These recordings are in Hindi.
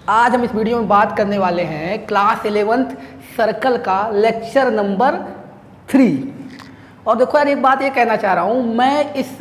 आज हम इस वीडियो में बात करने वाले हैं क्लास 11th सर्कल का लेक्चर नंबर 3। और देखो यार, एक बात ये कहना चाह रहा हूँ, मैं इस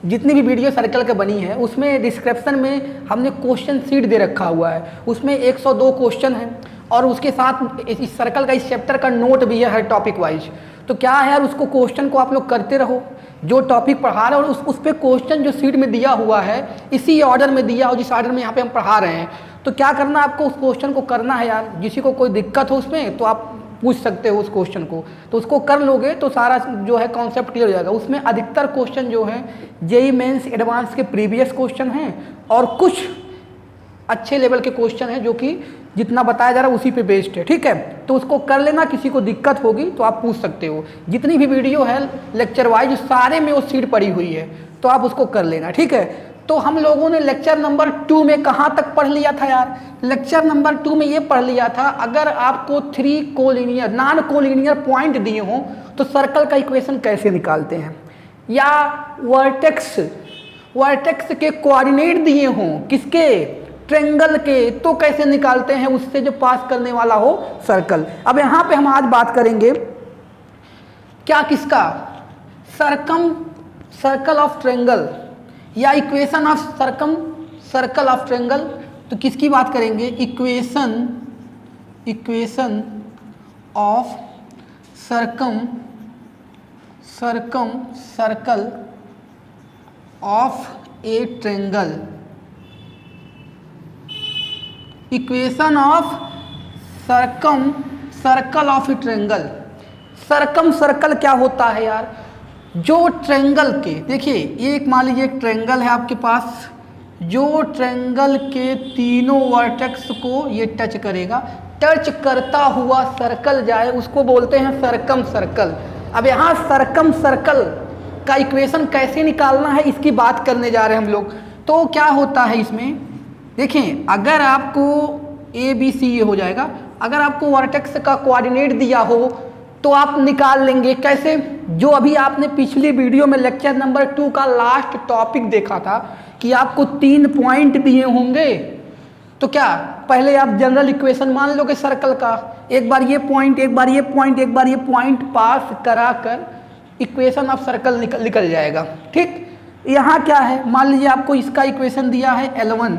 जितनी भी वीडियो सर्कल के बनी है उसमें डिस्क्रिप्शन में हमने क्वेश्चन सीट दे रखा हुआ है। उसमें 102 क्वेश्चन हैं और उसके साथ इस सर्कल का इस चैप्टर का नोट भी है हर टॉपिक वाइज। तो क्या है यार, उसको क्वेश्चन को आप लोग करते रहो, जो टॉपिक पढ़ा रहे हो और उस पर क्वेश्चन जो सीट में दिया हुआ है इसी ऑर्डर में दिया और जिस ऑर्डर में यहाँ पे हम पढ़ा रहे हैं। तो क्या करना है आपको, उस क्वेश्चन को करना है यार। किसी को कोई दिक्कत हो उसमें तो आप पूछ सकते हो उस क्वेश्चन को, तो उसको कर लोगे तो सारा जो है कॉन्सेप्ट क्लियर हो जाएगा। उसमें अधिकतर क्वेश्चन जो है जेईई मेंस एडवांस के प्रीवियस क्वेश्चन हैं और कुछ अच्छे लेवल के क्वेश्चन हैं जो कि जितना बताया जा रहा है उसी पे बेस्ड है, ठीक है। तो उसको कर लेना, किसी को दिक्कत होगी तो आप पूछ सकते हो। जितनी भी वीडियो है लेक्चर वाइज सारे में वो सीट पड़ी हुई है, तो आप उसको कर लेना, ठीक है। तो हम लोगों ने लेक्चर नंबर 2 में कहाँ तक पढ़ लिया था यार? लेक्चर नंबर 2 में ये पढ़ लिया था, अगर आपको 3 कोलिनियर नॉन कोलिनियर पॉइंट दिए हों तो सर्कल का इक्वेशन कैसे निकालते हैं, या वर्टेक्स के कोऑर्डिनेट दिए हों, किसके, ट्रेंगल के, तो कैसे निकालते हैं उससे जो पास करने वाला हो सर्कल। अब यहाँ पे हम आज बात करेंगे क्या, किसका, सर्कल ऑफ ट्रेंगल या equation of circle of triangle. तो किसकी बात करेंगे, equation of circle of a triangle, equation of circle of a triangle. Circle क्या होता है यार? जो ट्रेंगल के, देखिए ये एक मान लीजिए एक ट्रेंगल है आपके पास, जो ट्रेंगल के तीनों वर्टेक्स को ये टच करेगा, टच करता हुआ सर्कल जाए उसको बोलते हैं सर्कल। अब यहाँ सर्कल का इक्वेशन कैसे निकालना है इसकी बात करने जा रहे हैं हम लोग। तो क्या होता है इसमें, देखें, अगर आपको ABC ये हो जाएगा, अगर आपको वर्टेक्स का कोऑर्डिनेट दिया हो तो आप निकाल लेंगे कैसे? जो अभी आपने पिछली वीडियो में लेक्चर नंबर 2 का लास्ट टॉपिक देखा था कि आपको 3 पॉइंट दिए होंगे, तो क्या पहले आप जनरल इक्वेशन मान लोगे सर्कल का, एक बार ये पॉइंट, एक बार ये पॉइंट, एक बार ये पॉइंट पास करा कर इक्वेशन ऑफ सर्कल निकल जाएगा, ठीक। यहाँ क्या है, मान लीजिए आपको इसका इक्वेशन दिया है L1,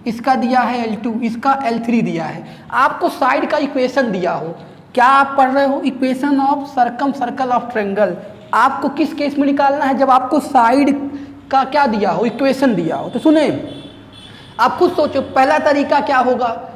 इसका दिया है L2, इसका L3 दिया है, आपको साइड का इक्वेशन दिया हो, क्या आप पढ़ रहे हो, equation of circle of triangle. आपको किस केस में निकालना है, जब आपको साइड का क्या दिया हो, इक्वेशन दिया हो। तो सुने, आप खुद सोचो पहला तरीका क्या होगा,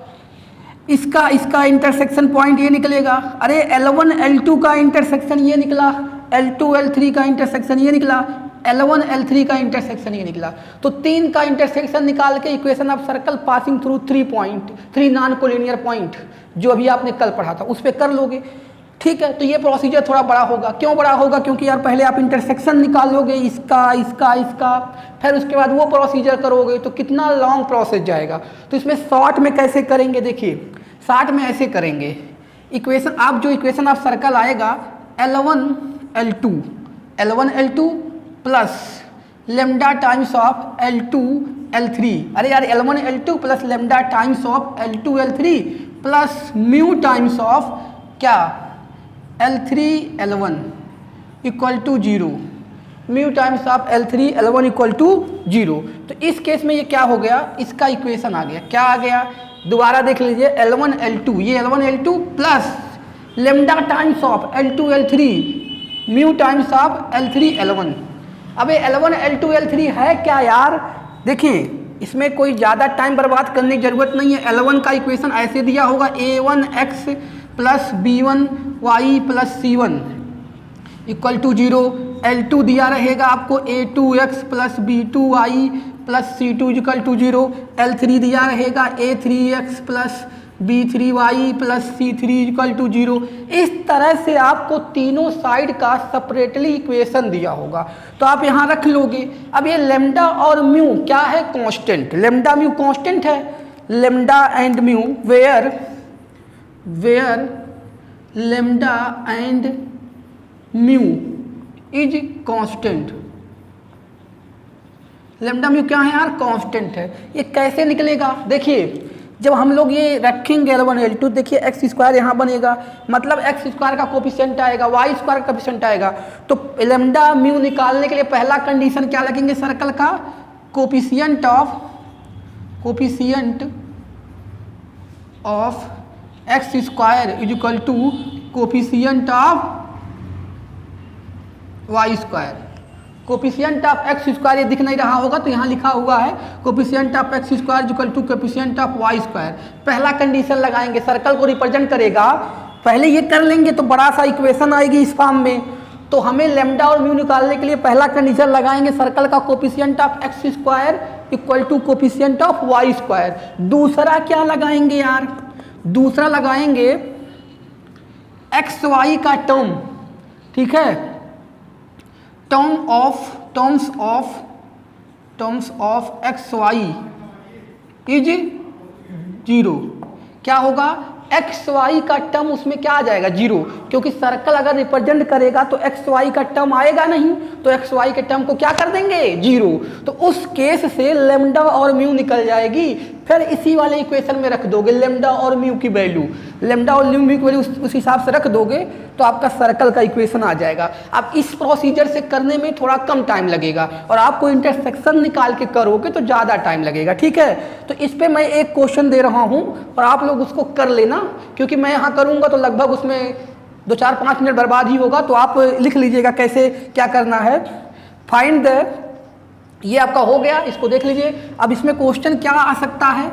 इसका इंटरसेक्शन पॉइंट ये निकलेगा, अरे L1 L2 का इंटरसेक्शन ये निकला, L2 L3 का इंटरसेक्शन ये निकला, L1 L3 का इंटरसेक्शन ये निकला। तो 3 का इंटरसेक्शन निकाल के equation of circle passing through 3 non collinear point जो अभी आपने कल पढ़ा था उस पर कर लोगे, ठीक है। तो ये प्रोसीजर थोड़ा बड़ा होगा। क्यों बड़ा होगा? क्योंकि यार पहले आप इंटरसेक्शन निकालोगे इसका, फिर उसके बाद वो प्रोसीजर करोगे तो कितना लॉन्ग प्रोसेस जाएगा। तो इसमें शॉर्ट में कैसे करेंगे, देखिए शॉर्ट में ऐसे करेंगे, इक्वेशन आप जो इक्वेशन ऑफ सर्कल आएगा L1 L2 plus lambda times of L2 L3, अरे यार L1 L2 plus lambda times of L2 L3 plus mu times of क्या, L3 L1 equal to 0, mu times of L3 L1 equal to 0। तो इस केस में ये क्या हो गया, इसका इक्वेशन आ गया, क्या आ गया, दोबारा देख लीजिए, L1 L2, ये L1 L2 plus lambda times of L2 L3 mu times of L3 L1। अब ये L1 L2 L3 है क्या यार? देखिए इसमें कोई ज़्यादा टाइम बर्बाद करने की ज़रूरत नहीं है। L1 का इक्वेशन ऐसे दिया होगा, A1x plus B1y plus C1 equal to 0। L2 दिया रहेगा आपको A2x plus B2y plus C2 equal to 0। L3 दिया रहेगा A3x plus B3y plus C3 equal to 0। इस तरह से आपको तीनों साइड का सेपरेटली इक्वेशन दिया होगा, तो आप यहाँ रख लोगे। अब ये लेमडा और म्यू क्या है, कांस्टेंट, लेमडा म्यू कांस्टेंट है, lambda and mu where lambda and mu is constant. Lambda mu क्या है यार, कांस्टेंट है। ये कैसे निकलेगा, देखिए जब हम लोग ये रखेंगे L1 L2, देखिए एक्स स्क्वायर यहाँ बनेगा, मतलब एक्स स्क्वायर का कोफिशिएंट आएगा, वाई स्क्वायर का कोफिशिएंट आएगा। तो लैम्डा म्यू निकालने के लिए पहला कंडीशन क्या लगेंगे, सर्कल का coefficient of x square is equal to coefficient of y square. Coefficient of x square, ये दिख नहीं रहा होगा तो यहाँ लिखा हुआ है coefficient of x square equal to coefficient of y square. पहला कंडीशन लगाएंगे, सर्कल को रिप्रेजेंट करेगा, पहले ये कर लेंगे तो बड़ा सा इक्वेशन आएगी इस फॉर्म में। तो हमें लैम्डा और म्यू निकालने के लिए पहला कंडीशन लगाएंगे, सर्कल का coefficient of x square equal to coefficient of y square. दूसरा क्या लगाएंगे यार, दूसरा लगाएंगे एक्स वाई का टर्म, ठीक है, terms of x y is 0। क्या होगा, एक्स वाई का टर्म उसमें क्या आ जाएगा, 0, क्योंकि सर्कल अगर रिप्रेजेंट करेगा तो एक्स वाई का टर्म आएगा नहीं, तो एक्स वाई के टर्म को क्या कर देंगे, 0। तो उस केस से लैम्डा और म्यू निकल जाएगी, फिर इसी वाले इक्वेशन में रख दोगे लैम्डा और म्यू की वैल्यू, लैम्डा और म्यू की वैल्यू उस हिसाब से रख दोगे तो आपका सर्कल का इक्वेशन आ जाएगा। अब इस प्रोसीजर से करने में थोड़ा कम टाइम लगेगा और आपको इंटरसेक्शन निकाल के करोगे तो ज़्यादा टाइम लगेगा, ठीक है। तो इस पर मैं एक क्वेश्चन दे रहा हूँ और आप लोग उसको कर लेना, क्योंकि मैं यहाँ करूँगा तो लगभग उसमें 2-4-5 मिनट बर्बाद ही होगा। तो आप लिख लीजिएगा कैसे क्या करना है। फाइंड द, ये आपका हो गया, इसको देख लीजिए। अब इसमें क्वेश्चन क्या आ सकता है,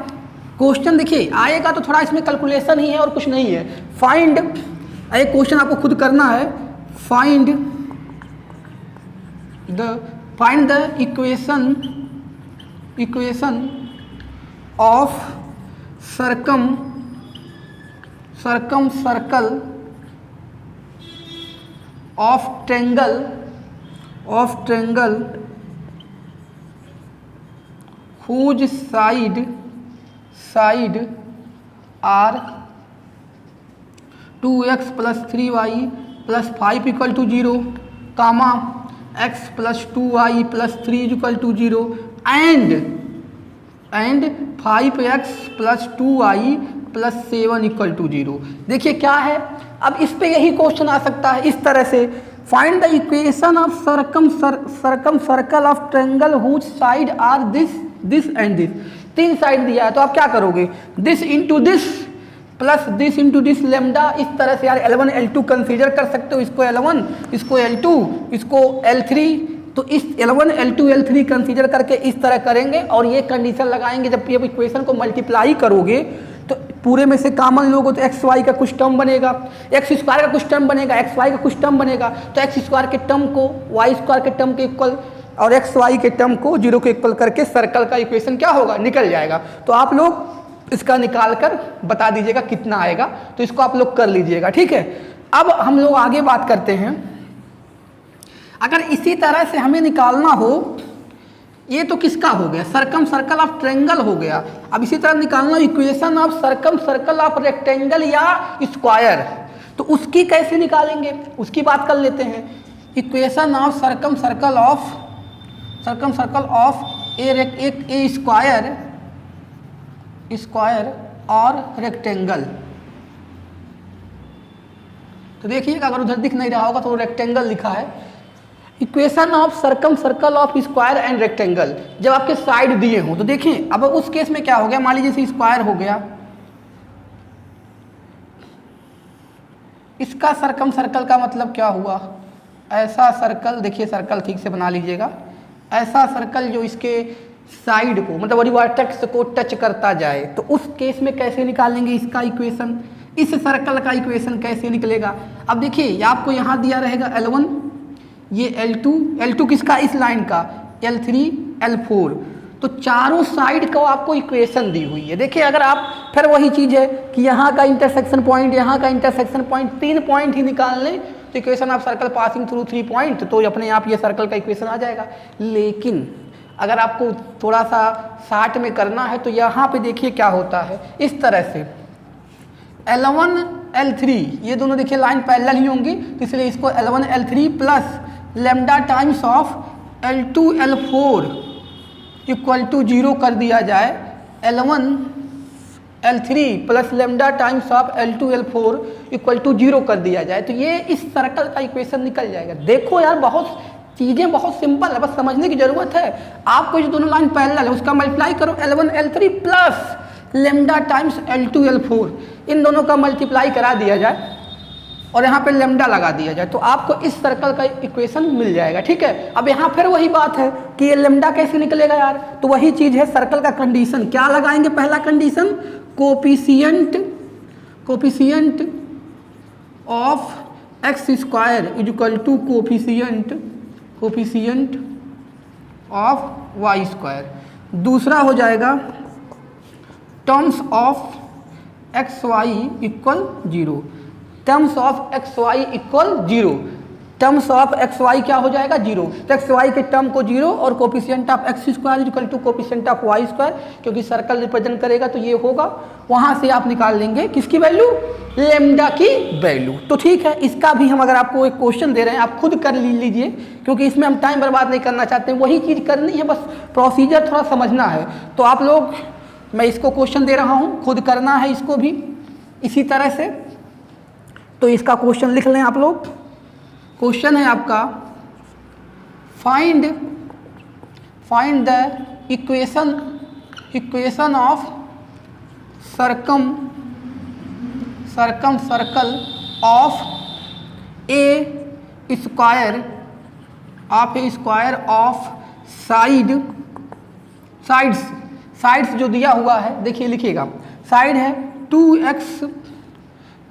क्वेश्चन देखिए आएगा तो थोड़ा इसमें कैलकुलेशन ही है और कुछ नहीं है। फाइंड, एक क्वेश्चन आपको खुद करना है, find the equation of circum circle of triangle whose side are 2x plus 3y plus 5 equal to 0, comma x plus 2y plus 3 equal to 0 and 5x plus 2y plus 7 equal to 0। देखिए क्या है, अब इस पे यही क्वेश्चन आ सकता है इस तरह से, find the equation of circum circle of triangle whose side are this and this. 3 side दिया है तो आप क्या करोगे, this into this plus this into this lambda, इस तरह से यार L1 L2 कंसीडर कर सकते हो, इसको L1 इसको L2 इसको L3, तो इस L1 L2 L3 कंसीडर करके इस तरह करेंगे और ये कंडीशन लगाएंगे। जब ये इक्वेशन को मल्टीप्लाई करोगे तो पूरे में से कॉमन लोगे तो एक्स वाई का कुछ टर्म बनेगा, एक्स स्क्वायर का कुछ टर्म बनेगा, एक्स वाई का कुछ टर्म बनेगा, तो एक्स स्क्वायर के टर्म को वाई स्क्वायर के टर्म के इक्वल और एक्स वाई के टर्म को 0 के इक्वल करके सर्कल का इक्वेशन क्या होगा, निकल जाएगा। तो आप लोग इसका निकाल कर बता दीजिएगा कितना आएगा, तो इसको आप लोग कर लीजिएगा, ठीक है। अब हम लोग आगे बात करते हैं, अगर इसी तरह से हमें निकालना हो, ये तो किसका हो गया, सर्कम सर्कल ऑफ ट्रायंगल हो गया। अब इसी तरह निकालना equation of circum circle of rectangle या स्क्वायर, तो उसकी कैसे निकालेंगे उसकी बात कर लेते हैं। Equation of circum circle of A square और रेक्टेंगल। तो देखिएगा अगर उधर दिख नहीं रहा होगा तो रेक्टेंगल लिखा है। Equation of circum circle of square and rectangle, जब आपके साइड दिए हों तो देखिए अब उस केस में क्या हो गया, मान लीजिए स्क्वायर हो गया, इसका सर्कम सर्कल का मतलब क्या हुआ, ऐसा सर्कल, देखिए सर्कल ठीक से बना लीजिएगा, ऐसा सर्कल जो इसके साइड को मतलब वर्टेक्स को टच करता जाए, तो उस केस में कैसे निकालेंगे इसका इक्वेशन, इस सर्कल का इक्वेशन कैसे निकलेगा। अब देखिए आपको यहाँ दिया रहेगा L1, ये L2 किसका, इस लाइन का, L3 L4, तो चारों साइड को आपको इक्वेशन दी हुई है। देखिए अगर आप फिर वही चीज़ है कि यहाँ का इंटरसेक्शन पॉइंट, यहाँ का इंटरसेक्शन पॉइंट, 3 पॉइंट ही निकाल लें तो equation of circle passing through 3 point, तो अपने आप ये सर्कल का इक्वेशन आ जाएगा। लेकिन अगर आपको थोड़ा सा शार्ट में करना है तो यहाँ पे देखिए क्या होता है, इस तरह से L1 L3 ये दोनों देखिए लाइन पैरेलल ही होंगी, तो इसलिए इसको L1 L3 plus lambda times of L2 L4 equal to 0 कर दिया जाए। L1 L3 plus lambda times of L2 L4 equal to 0 कर दिया जाए तो ये इस सर्कल का इक्वेशन निकल जाएगा। देखो यार बहुत चीज़ें बहुत सिंपल है, बस समझने की जरूरत है। आपको जो दोनों लाइन पैरेलल है उसका मल्टीप्लाई करो L1 L3 plus lambda times L2 L4, इन दोनों का मल्टीप्लाई करा दिया जाए और यहाँ पे लेमडा लगा दिया जाए तो आपको इस सर्कल का इक्वेशन मिल जाएगा। ठीक है, अब यहाँ फिर वही बात है कि ये लेमडा कैसे निकलेगा यार, तो वही चीज़ है सर्कल का कंडीशन। क्या लगाएंगे पहला condition, coefficient of x square is equal to coefficient of y square. दूसरा हो जाएगा terms of x y equal 0, terms of x y equal 0, terms of x y क्या हो जाएगा 0, तो एक्स वाई के टर्म को 0 और coefficient of x square equal to coefficient of y square, क्योंकि सर्कल रिप्रेजेंट करेगा तो ये होगा। वहाँ से आप निकाल लेंगे किसकी वैल्यू, लेमडा की वैल्यू। तो ठीक है, इसका भी हम अगर आपको एक क्वेश्चन दे रहे हैं आप खुद कर लीजिए, क्योंकि इसमें हम टाइम बर्बाद नहीं करना चाहते हैं, वही चीज़ करनी है, बस प्रोसीजर थोड़ा समझना है। तो आप लोग, मैं इसको क्वेश्चन दे रहा हूँ, खुद करना है इसको भी इसी तरह से। तो इसका क्वेश्चन लिख लें आप लोग। क्वेश्चन है आपका find the equation of circum circle of A square of sides जो दिया हुआ है, देखिए लिखिएगा, साइड है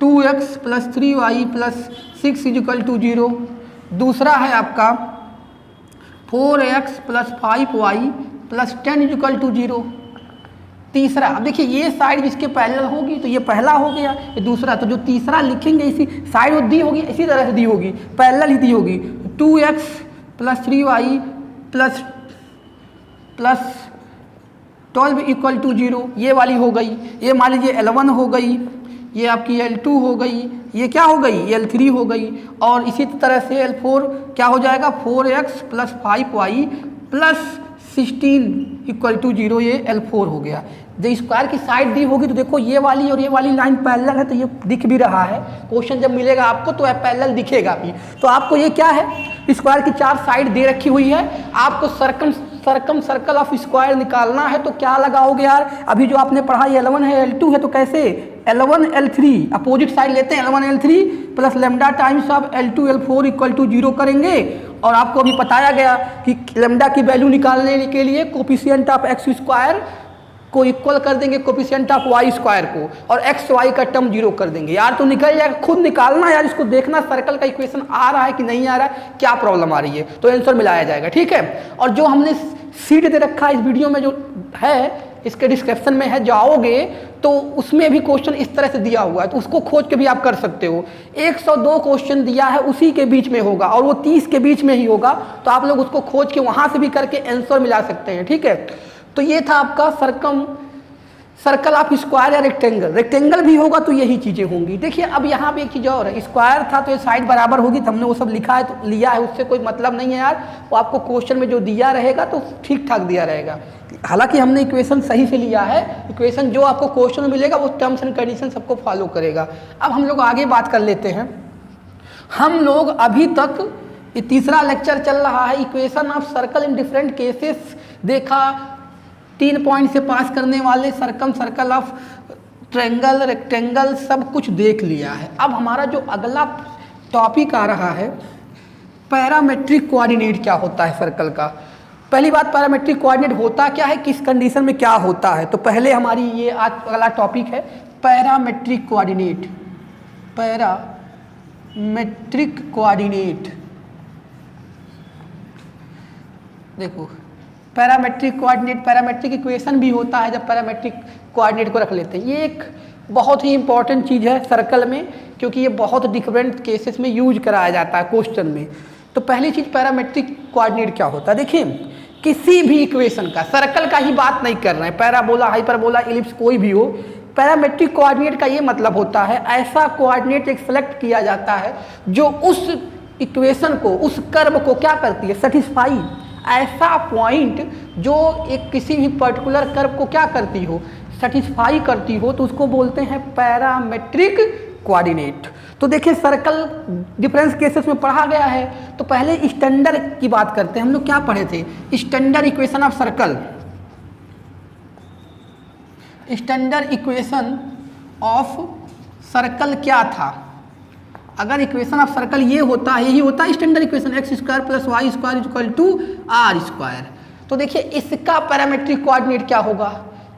2x plus 3y plus 6 is equal to 0। दूसरा है आपका 4x plus 5y plus 10 is equal to 0। तीसरा, अब देखिए ये साइड जिसके पैरेलल होगी तो ये पहला हो गया, ये दूसरा, तो जो तीसरा लिखेंगे इसी साइड वो दी होगी, इसी तरह से दी होगी, पैरेलल ही दी होगी। 2x plus 3y plus 12 equal to 0, ये वाली हो गई। ये मान लीजिए L1 हो गई, ये आपकी L2 हो गई, ये क्या हो गई, L3 हो गई, और इसी तरह से L4 क्या हो जाएगा, 4x plus 5y plus 16 equal to 0, ये L4 हो गया। जब स्क्वायर की साइड दी होगी तो देखो ये वाली और ये वाली लाइन पैरेलल है, तो ये दिख भी रहा है। क्वेश्चन जब मिलेगा आपको तो पैरेलल दिखेगा भी। तो आपको ये क्या है, स्क्वायर की 4 साइड दे रखी हुई है, आपको सर्कल ऑफ स्क्वायर निकालना है। तो क्या लगाओगे यार, अभी जो आपने पढ़ा ये L1 है L2 है, तो कैसे L1 L3 अपोजिट साइड लेते हैं, L1 L3 plus lambda times of L2 L4 equal to 0 करेंगे। और आपको अभी बताया गया कि लेमडा की वैल्यू निकालने के लिए कोफिशिएंट ऑफ एक्स स्क्वायर को इक्वल कर देंगे कोफिशिएंट ऑफ वाई स्क्वायर को, और एक्स वाई का टर्म 0 कर देंगे। यार तो निकल जाएगा, खुद निकालना यार, इसको देखना सर्कल का इक्वेशन आ रहा है कि नहीं आ रहा है, क्या प्रॉब्लम आ रही है, तो आंसर मिलाया जाएगा। ठीक है, और जो हमने सीट दे रखा है इस वीडियो में जो है, इसके डिस्क्रिप्शन में है, जाओगे तो उसमें भी क्वेश्चन इस तरह से दिया हुआ है, तो उसको खोज के भी आप कर सकते हो। 102 क्वेश्चन दिया है, उसी के बीच में होगा और वो 30 के बीच में ही होगा, तो आप लोग उसको खोज के वहाँ से भी करके आंसर मिला सकते हैं। ठीक है, तो ये था आपका सर्कल ऑफ स्क्वायर या रेक्टेंगल भी होगा तो यही चीज़ें होंगी। देखिए अब यहाँ पे एक चीज़ और है, स्क्वायर था तो ये साइड बराबर होगी, तो हमने वो सब लिखा है तो लिया है, उससे कोई मतलब नहीं है यार। वो आपको क्वेश्चन में जो दिया रहेगा तो ठीक ठाक दिया रहेगा। हालांकि हमने इक्वेशन सही से लिया है, इक्वेशन जो आपको क्वेश्चन में मिलेगा वो टर्म्स एंड कंडीशन सबको फॉलो करेगा। अब हम लोग आगे बात कर लेते हैं। हम लोग अभी तक ये तीसरा लेक्चर चल रहा है, equation of circle in different cases देखा, 3 पॉइंट से पास करने वाले सर्कल ऑफ ट्रायंगल, रेक्टेंगल सब कुछ देख लिया है। अब हमारा जो अगला टॉपिक आ रहा है, पैरामेट्रिक कोऑर्डिनेट क्या होता है सर्कल का। पहली बात, पैरामेट्रिक कोऑर्डिनेट होता क्या है, किस कंडीशन में क्या होता है। तो पहले हमारी ये आज अगला टॉपिक है पैरामेट्रिक कोऑर्डिनेट। पैरामेट्रिक कोऑर्डिनेट, देखो पैरामेट्रिक इक्वेशन भी होता है जब पैरामेट्रिक कोऑर्डिनेट को रख लेते हैं। ये एक बहुत ही इंपॉर्टेंट चीज़ है सर्कल में, क्योंकि ये बहुत डिफरेंट केसेस में यूज कराया जाता है क्वेश्चन में। तो पहली चीज़ पैरामेट्रिक कोऑर्डिनेट क्या होता है, देखिए किसी भी इक्वेशन का, सर्कल का ही बात नहीं कर रहे हैं, पैराबोला, हाइपरबोला, इलिप्स कोई भी हो, पैरामेट्रिक कोऑर्डिनेट का ये मतलब होता है ऐसा कोऑर्डिनेट एक सेलेक्ट किया जाता है जो उस इक्वेशन को, उस कर्व को क्या करती है, सेटिस्फाई। ऐसा पॉइंट जो एक किसी भी पर्टिकुलर कर्व को क्या करती हो, सेटिस्फाई करती हो तो उसको बोलते हैं पैरामेट्रिक कोऑर्डिनेट। तो देखिए सर्कल डिफरेंस केसेस में पढ़ा गया है। तो पहले स्टैंडर्ड की बात करते हैं। हम लोग क्या पढ़े थे? Standard equation of circle. Standard equation of circle क्या था? अगर इक्वेशन ऑफ सर्कल ये होता है, यही होता है standard equation, x square plus y square equal to r square. तो देखिए इसका पैरामेट्रिक कोऑर्डिनेट क्या होगा?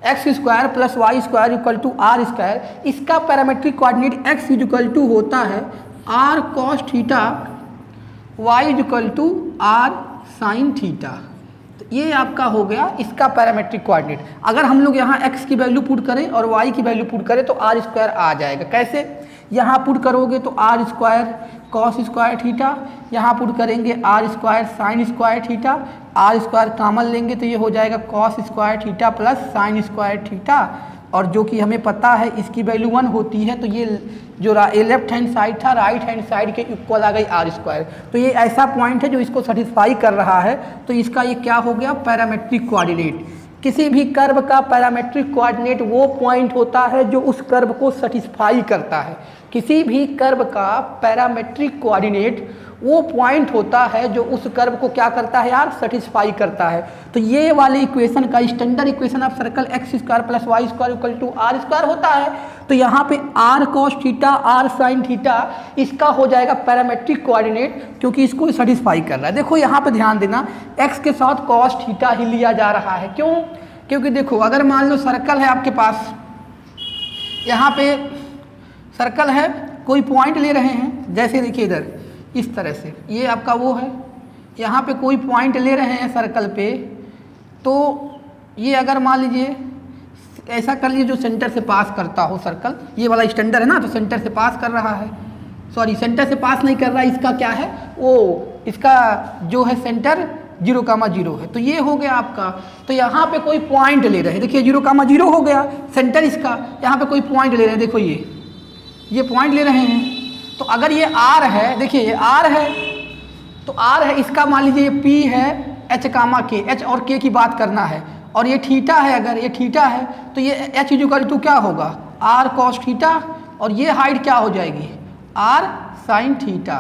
X square plus y square equal to r square. इसका parametric coordinate x equal to होता है r cos theta, y equal to r sine theta. तो ये आपका हो गया इसका पैरामेट्रिक कोऑर्डिनेट। अगर हम लोग यहाँ x की वैल्यू पुट करें और y की वैल्यू पुट करें तो आर स्क्वायर आ जाएगा। कैसे? यहाँ पुट करोगे तो r square cos square theta, यहाँ पुट करेंगे r square sine square theta, r square common लेंगे तो ये हो जाएगा cos square theta plus sine square theta. और जो कि हमें पता है इसकी वैल्यू 1 होती है, तो ये जो लेफ्ट हैंड साइड था राइट हैंड साइड के इक्वल आ गई आर स्क्वायर। तो ये ऐसा पॉइंट है जो इसको सेटिस्फाई कर रहा है। तो इसका ये क्या हो गया? Parametric coordinate. किसी भी कर्व का पैरामेट्रिक कोऑर्डिनेट वो पॉइंट होता है जो उस कर्व को सेटिस्फाई करता है। किसी भी कर्व का पैरामेट्रिक कोऑर्डिनेट वो पॉइंट होता है जो उस कर्व को क्या करता है यार? सेटिस्फाई करता है। तो ये वाले इक्वेशन का standard equation of circle x square plus y square equal to r square होता है। तो यहाँ पे r cos theta r sine theta इसका हो जाएगा पैरामेट्रिक कोऑर्डिनेट, क्योंकि इसको सेटिस्फाई कर रहा है। देखो यहाँ पे ध्यान देना, एक्स के साथ कॉस थीटा ही लिया जा रहा है। क्यों? क्योंकि देखो अगर मान लो सर्कल है आपके पास, यहाँ पे सर्कल है, कोई पॉइंट ले रहे हैं, जैसे देखिए इधर इस तरह से, ये आपका वो है, यहाँ पे कोई पॉइंट ले रहे हैं सर्कल पे, तो ये अगर मान लीजिए ऐसा कर लीजिए जो सेंटर से पास करता हो सर्कल, ये वाला स्टैंडर्ड है ना, तो सेंटर से पास कर रहा है, सॉरी सेंटर से पास नहीं कर रहा है, इसका क्या है वो, इसका जो है सेंटर 0,0 है। तो ये हो गया आपका। तो यहाँ पे कोई पॉइंट ले रहे हैं, देखिए 0,0 हो गया सेंटर इसका, यहाँ पे कोई पॉइंट ले रहे हैं, देखो ये पॉइंट ले रहे हैं। तो अगर ये R है, देखिए ये R है, तो R है, इसका मान लीजिए ये P है, H कामा K, H और K की बात करना है, और ये थीटा है, अगर ये थीटा है तो ये H इक्वल टू क्या होगा? R cos थीटा, और ये हाइट क्या हो जाएगी? R sin theta.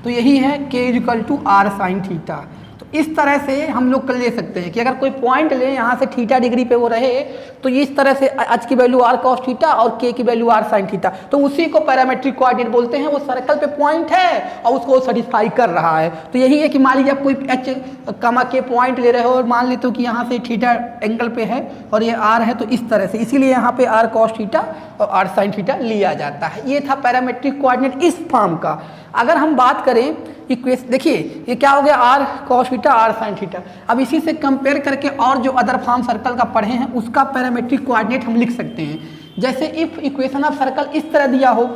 तो यही है K equal to R sin theta. तो इस तरह से हम लोग कर ले सकते हैं कि अगर कोई पॉइंट ले यहाँ से थीटा डिग्री पे वो रहे, तो इस तरह से h की वैल्यू r cos थीटा और k की वैल्यू r sin थीटा, तो उसी को पैरामेट्रिक कोऑर्डिनेट बोलते हैं। वो सर्कल पे पॉइंट है और उसको सेटिस्फाई कर रहा है। तो यही है कि मान लीजिए आप कोई h कामा k पॉइंट ले रहे हो और मान लेते हो कि यहाँ से थीटा एंगल पे है और ये r है, तो इस तरह से, इसीलिए यहाँ पे r cos थीटा और r sin थीटा लिया जाता है। ये था पैरामेट्रिक कोऑर्डिनेट इस फॉर्म का। अगर हम बात करें इक्वेशन, देखिए ये क्या हो गया? r cos theta r sin theta. अब इसी से कंपेयर करके और जो अदर फॉर्म सर्कल का पढ़े हैं उसका पैरामेट्रिक कोऑर्डिनेट हम लिख सकते हैं। जैसे इफ इक्वेशन ऑफ सर्कल इस तरह दिया हो,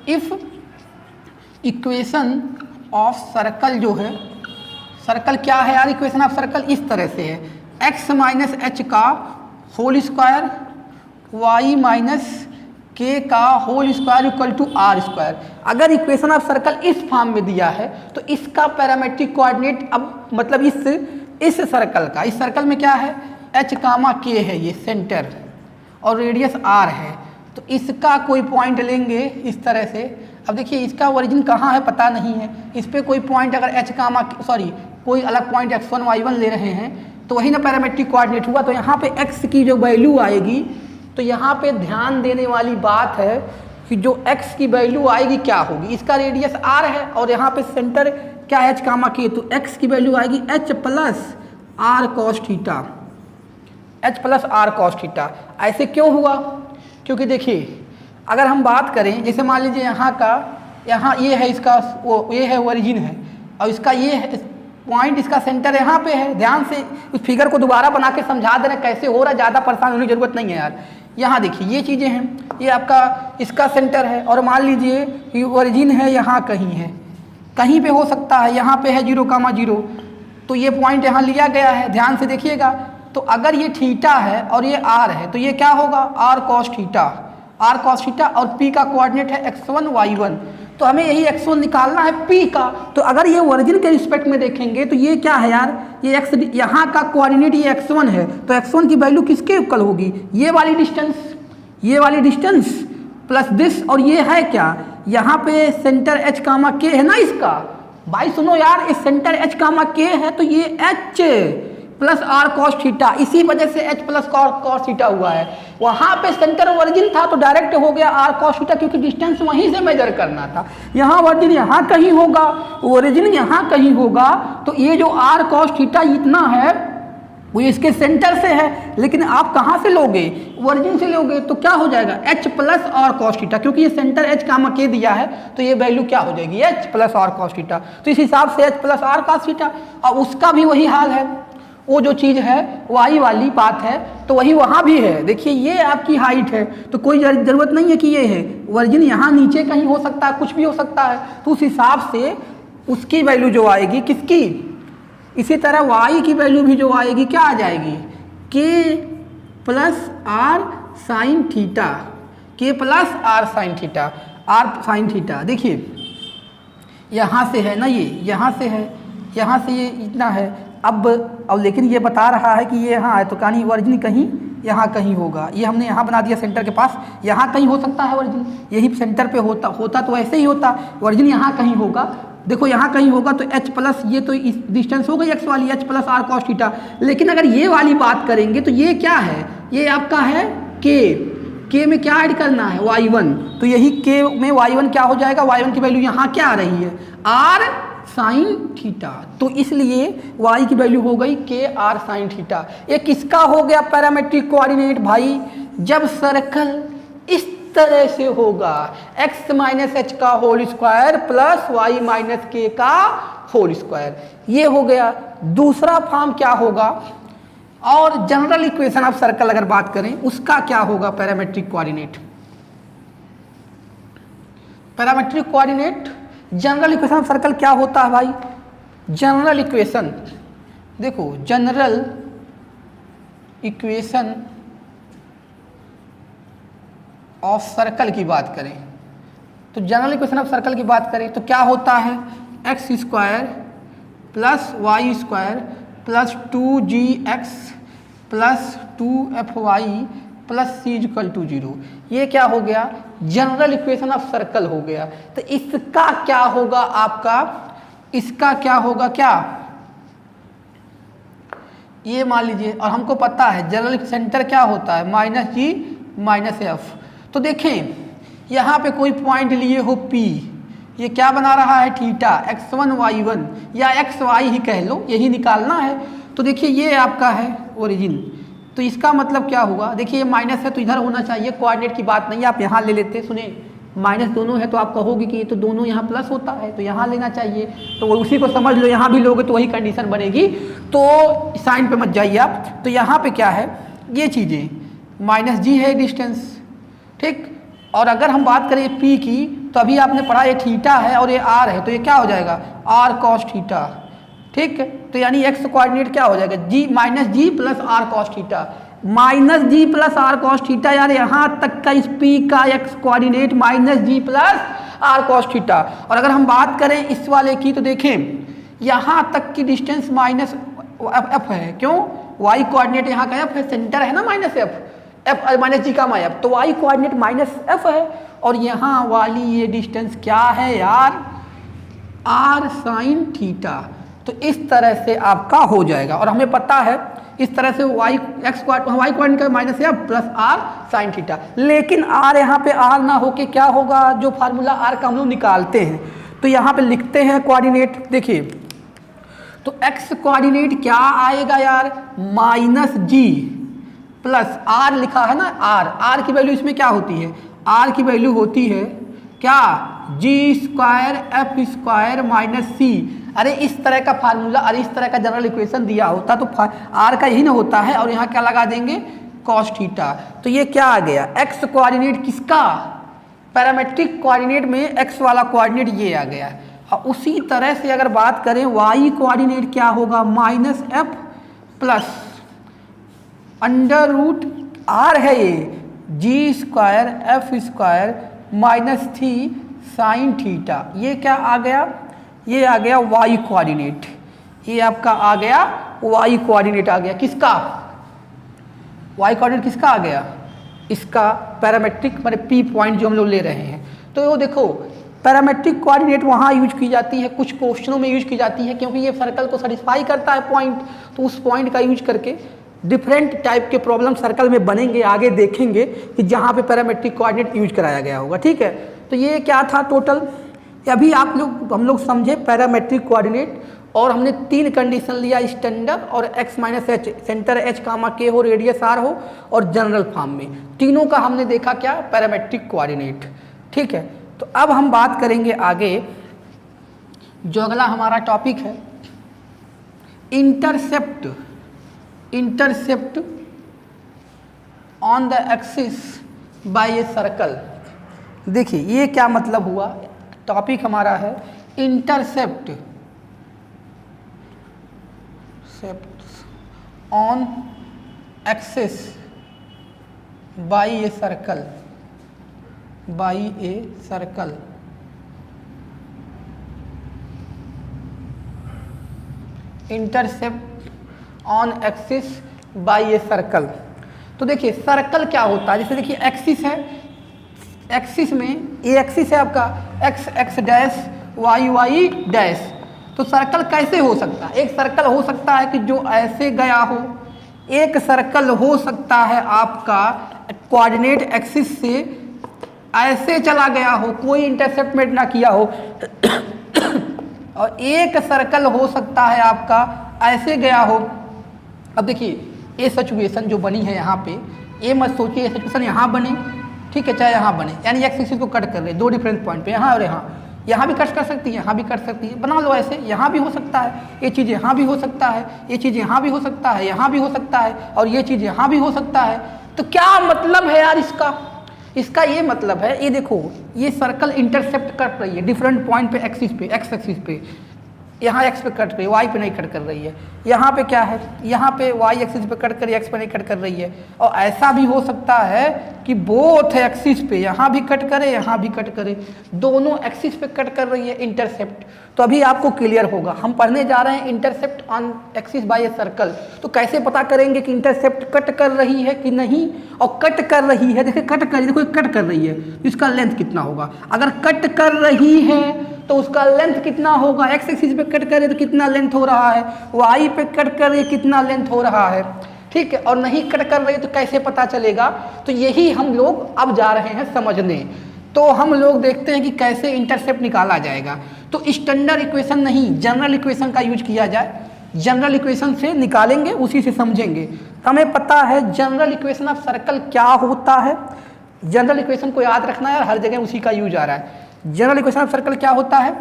इफ इक्वेशन ऑफ सर्कल जो है, सर्कल क्या है यार? इक्वेशन ऑफ सर्कल इस तरह से है, x माइनस एच का whole square, y minus k का whole square equal to r square. अगर इक्वेशन ऑफ सर्कल इस फॉर्म में दिया है तो इसका पैरामेट्रिक कोऑर्डिनेट, अब मतलब इस सर्कल का, इस सर्कल में क्या है? h कामा k है, ये सेंटर, और रेडियस r है। तो इसका कोई पॉइंट लेंगे इस तरह से। अब देखिए इसका ओरिजिन कहाँ है पता नहीं है, इस पर कोई पॉइंट अगर h कामा सॉरी कोई अलग पॉइंट x1 y1 ले रहे हैं, तो वही ना पैरामेट्रिक कोऑर्डिनेट हुआ। तो यहाँ पे x की जो वैल्यू आएगी, तो यहाँ पे ध्यान देने वाली बात है कि जो x की वैल्यू आएगी क्या होगी? इसका रेडियस r है और यहाँ पे सेंटर क्या है? h कामा k। तो x की वैल्यू आएगी h plus r cos theta, h plus r cos theta. ऐसे क्यों हुआ? क्योंकि देखिए अगर हम बात करें, जैसे मान लीजिए यहाँ का, यहाँ ये है इसका, वो ये है ओरिजिन है, और इसका ये है पॉइंट, इसका सेंटर यहाँ पे है। ध्यान से उस फिगर को दोबारा बना के समझा देना कैसे हो रहा है, ज़्यादा परेशान होने की जरूरत नहीं है यार। यहाँ देखिए ये चीज़ें हैं, ये आपका इसका सेंटर है, और मान लीजिए ये ओरिजिन है यहाँ कहीं है, कहीं पे हो सकता है, यहाँ पे है 0,0, तो ये पॉइंट यहाँ लिया गया है, ध्यान से देखिएगा। तो अगर ये थीटा है और ये r है, तो ये क्या होगा? r cos theta, r cos theta, और p का कोऑर्डिनेट है x1 y1। तो हमें यही x1 निकालना है p का। तो अगर ये ओरिजिन के रिस्पेक्ट में देखेंगे तो ये क्या है यार, ये x यहाँ का कोऑर्डिनेट ये x1 है, तो x1 की वैल्यू किसके इक्वल होगी, ये वाली डिस्टेंस प्लस दिस, और ये है क्या, यहाँ पे सेंटर h कामा k है ना इसका। भाई सुनो यार, इस सेंटर h कामा k है तो ये h plus r cos theta, इसी वजह से h प्लस कॉस थीटा हुआ है। वहाँ पे सेंटर ओरिजिन था तो डायरेक्ट हो गया आर कॉस थीटा, क्योंकि डिस्टेंस वहीं से मेजर करना था। यहाँ ओरिजिन यहाँ कहीं होगा, ओरिजिन यहाँ कहीं होगा, तो ये जो आर कॉस थीटा इतना है वो इसके सेंटर से है, लेकिन आप कहाँ से लोगे, ओरिजिन से लोगे, तो क्या हो जाएगा h plus r cos theta, क्योंकि ये सेंटर h कामा k दिया है तो ये वैल्यू क्या हो जाएगी h plus r cos theta. तो इस हिसाब से h plus r cos theta, और उसका भी वही हाल है, वो जो चीज़ है वाई वाली बात है तो वही वहाँ भी है। देखिए ये आपकी हाइट है तो कोई ज़रूरत नहीं है कि ये है, ओरिजिन यहाँ नीचे कहीं हो सकता है, कुछ भी हो सकता है, तो उस हिसाब से उसकी वैल्यू जो आएगी किसकी, इसी तरह वाई की वैल्यू भी जो आएगी क्या आ जाएगी, k plus r sine theta, k plus r sine theta, r sine theta. देखिए यहाँ से है ना, ये यहाँ से है, यहाँ से ये इतना है, अब लेकिन ये बता रहा है कि ये यहाँ है तो कहानी ओरिजिन कहीं यहाँ कहीं होगा, ये हमने यहाँ बना दिया सेंटर के पास, यहाँ कहीं हो सकता है ओरिजिन, यही सेंटर पे होता तो ऐसे ही होता, ओरिजिन यहाँ कहीं होगा। देखो यहाँ कहीं होगा तो h प्लस, ये तो इस डिस्टेंस हो गई x वाली, h plus r cos theta. लेकिन अगर ये वाली बात करेंगे तो ये क्या है, ये आपका है k में क्या ऐड करना है y1, तो यही k में y1 क्या हो जाएगा, y1 की वैल्यू यहाँ क्या आ रही है r साइन थीटा, तो इसलिए y की वैल्यू हो गई के आर साइन थीटा। ये किसका हो गया पैरामेट्रिक कोऑर्डिनेट भाई, जब सर्कल इस तरह से होगा, x माइनस एच का whole square plus y minus k का होल स्क्वायर, ये हो गया। दूसरा फॉर्म क्या होगा, और जनरल इक्वेशन ऑफ सर्कल अगर बात करें उसका क्या होगा parametric coordinate, parametric coordinate general equation of circle क्या होता है भाई, जनरल इक्वेशन, देखो जनरल इक्वेशन ऑफ सर्कल की बात करें तो जनरल इक्वेशन ऑफ सर्कल की बात करें तो क्या होता है, x square plus y square plus 2gx plus 2fy plus c equal to 0, ये क्या हो गया, जनरल इक्वेशन ऑफ सर्कल हो गया। तो इसका क्या होगा आपका, इसका क्या होगा, क्या ये मान लीजिए, और हमको पता है जनरल सेंटर क्या होता है माइनस जी माइनस एफ। तो देखें यहाँ पे कोई पॉइंट लिए हो P, ये क्या बना रहा है थीटा, x1 y1 या xy ही कह लो, यही निकालना है। तो देखिए ये आपका है ओरिजिन, तो इसका मतलब क्या हुआ, देखिए ये माइनस है तो इधर होना चाहिए, कोऑर्डिनेट की बात नहीं, आप यहाँ ले लेते, सुने माइनस दोनों है तो आप कहोगे कि ये तो दोनों यहाँ प्लस होता है तो यहाँ लेना चाहिए, तो उसी को समझ लो, यहाँ भी लोगे तो वही कंडीशन बनेगी, तो साइन पे मत जाइए आप। तो यहाँ पे क्या है, ये चीज़ें माइनस जी है डिस्टेंस, ठीक, और अगर हम बात करें P की तो अभी आपने पढ़ा ये थीटा है और ये R है, तो ये क्या हो जाएगा R cos थीटा, ठीक, तो यानी x कोऑर्डिनेट क्या हो जाएगा g minus g plus r cos theta, minus g plus r cos theta, यार यहाँ तक का इस P का x coordinate minus g plus r cos theta. और अगर हम बात करें इस वाले की तो देखें यहाँ तक की डिस्टेंस माइनस एफ है, क्यों, y कोऑर्डिनेट यहाँ का f है, सेंटर है ना माइनस एफ माइनस जी का माइनस, तो y कोऑर्डिनेट माइनस एफ है, और यहाँ वाली ये डिस्टेंस क्या है यार r साइन थीटा। तो इस तरह से आपका हो जाएगा, और हमें पता है इस तरह से y कोऑर्डिनेट का minus f plus r sine theta. लेकिन r यहाँ पे r ना होके क्या होगा, जो फार्मूला r का हम लोग निकालते हैं तो यहाँ पे लिखते हैं कोऑर्डिनेट, देखिए तो x कोऑर्डिनेट क्या आएगा यार माइनस जी प्लस r लिखा है ना, r की वैल्यू इसमें क्या होती है, r की वैल्यू होती है क्या जी स्क्वायर एफ स्क्वायर माइनस सी। अरे इस तरह का फार्मूला, अरे इस तरह का जनरल इक्वेशन दिया होता तो r का यही ना होता है, और यहाँ क्या लगा देंगे cos थीटा। तो ये क्या आ गया, x कोऑर्डिनेट किसका, पैरामेट्रिक कोऑर्डिनेट में x वाला कोऑर्डिनेट ये आ गया। और उसी तरह से अगर बात करें y कोऑर्डिनेट क्या होगा minus f plus under root r है ये g square f square minus three sine theta. ये क्या आ गया, ये आ गया वाई कोऑर्डिनेट, ये आपका आ गया वाई कोऑर्डिनेट आ गया। किसका वाई कोऑर्डिनेट किसका आ गया, इसका पैरामेट्रिक माने पी पॉइंट जो हम लोग ले रहे हैं। तो वो देखो पैरामेट्रिक कोऑर्डिनेट वहाँ यूज की जाती है, कुछ क्वेश्चनों में यूज की जाती है, क्योंकि ये सर्कल को सेटिस्फाई करता है पॉइंट। तो उस पॉइंट का यूज करके डिफरेंट टाइप के प्रॉब्लम सर्कल में बनेंगे, आगे देखेंगे कि जहाँ पे पैरामेट्रिक कोऑर्डिनेट यूज कराया गया होगा। ठीक है, तो ये क्या था टोटल, अभी हम लोग समझे पैरामेट्रिक कोऑर्डिनेट, और हमने 3 कंडीशन लिया, स्टैंडर्ड और x minus H, centre h कामा k हो, रेडियस r हो, और जनरल फॉर्म में तीनों का हमने देखा क्या, पैरामेट्रिक कोऑर्डिनेट। ठीक है, तो अब हम बात करेंगे आगे, जो अगला हमारा टॉपिक है intercept, intercept on the axis by a circle. देखिए ये क्या मतलब हुआ, टॉपिक हमारा है intercept on axis by a circle, by a circle. Intercept on axis by a circle. तो देखिए सर्कल क्या होता है, जैसे देखिए एक्सिस है, एक्सिस में ये एक्सिस है आपका x x dash y y dash. तो सर्कल कैसे हो सकता है, एक सर्कल हो सकता है कि जो ऐसे गया हो, एक सर्कल हो सकता है आपका कोऑर्डिनेट एक्सिस से ऐसे चला गया हो, कोई इंटरसेप्ट मेट ना किया हो, और एक सर्कल हो सकता है आपका ऐसे गया हो। अब देखिए ये सिचुएशन जो बनी है यहाँ पे, ये मत सोचिए ये सिचुएशन यहाँ बने, ठीक है, चाहे यहाँ बने, यानी एक्स एक्सिस को कट कर रहे, 2 डिफरेंट पॉइंट पे, यहाँ और यहाँ भी कट कर सकती है, यहाँ भी कट सकती है, बना लो ऐसे, यहाँ भी हो सकता है, ये चीज़ यहाँ भी हो सकता है, ये चीज़ यहाँ भी हो सकता है, यहाँ भी हो सकता है, और ये चीज़ यहाँ भी हो सकता है। तो क्या मतलब है यार इसका, इसका ये मतलब है, ये देखो ये सर्कल इंटरसेप्ट कर रही है डिफरेंट पॉइंट पे एक्सिस पे, एक्स एक्सिस पे, यहाँ एक्स पे कट रही है, वाई पे नहीं कट कर रही है, यहाँ पे क्या है, यहाँ पे वाई एक्सिस पे कट कर रही है, एक्स पे नहीं कट कर रही है। और ऐसा भी हो सकता है कि बोथ एक्सिस पे, यहाँ भी कट करे यहाँ भी कट करे, दोनों एक्सिस पे कट कर रही है इंटरसेप्ट। तो अभी आपको क्लियर होगा, हम पढ़ने जा रहे हैं intercept on axis by a circle. तो कैसे पता करेंगे कि इंटरसेप्ट कट कर रही है कि नहीं, और कट कर रही है, देखिए कट कर, देखो कट कर रही है, इसका लेंथ कितना होगा, अगर कट कर रही है तो उसका लेंथ कितना होगा, एक्स एक्सिस पे कट करे तो कितना लेंथ हो रहा है, वाई पे कट करे कितना लेंथ हो रहा है। ठीक है, और नहीं कट कर रही तो कैसे पता चलेगा, तो यही हम लोग अब जा रहे हैं समझने। तो हम लोग देखते हैं कि कैसे इंटरसेप्ट निकाला जाएगा। तो स्टैंडर्ड इक्वेशन नहीं, जनरल इक्वेशन का यूज किया जाए, जनरल इक्वेशन से निकालेंगे, उसी से समझेंगे। हमें पता है जनरल इक्वेशन ऑफ सर्कल क्या होता है, जनरल इक्वेशन को याद रखना है, हर जगह उसी का यूज आ रहा है। जनरल इक्वेशन ऑफ सर्कल क्या होता है,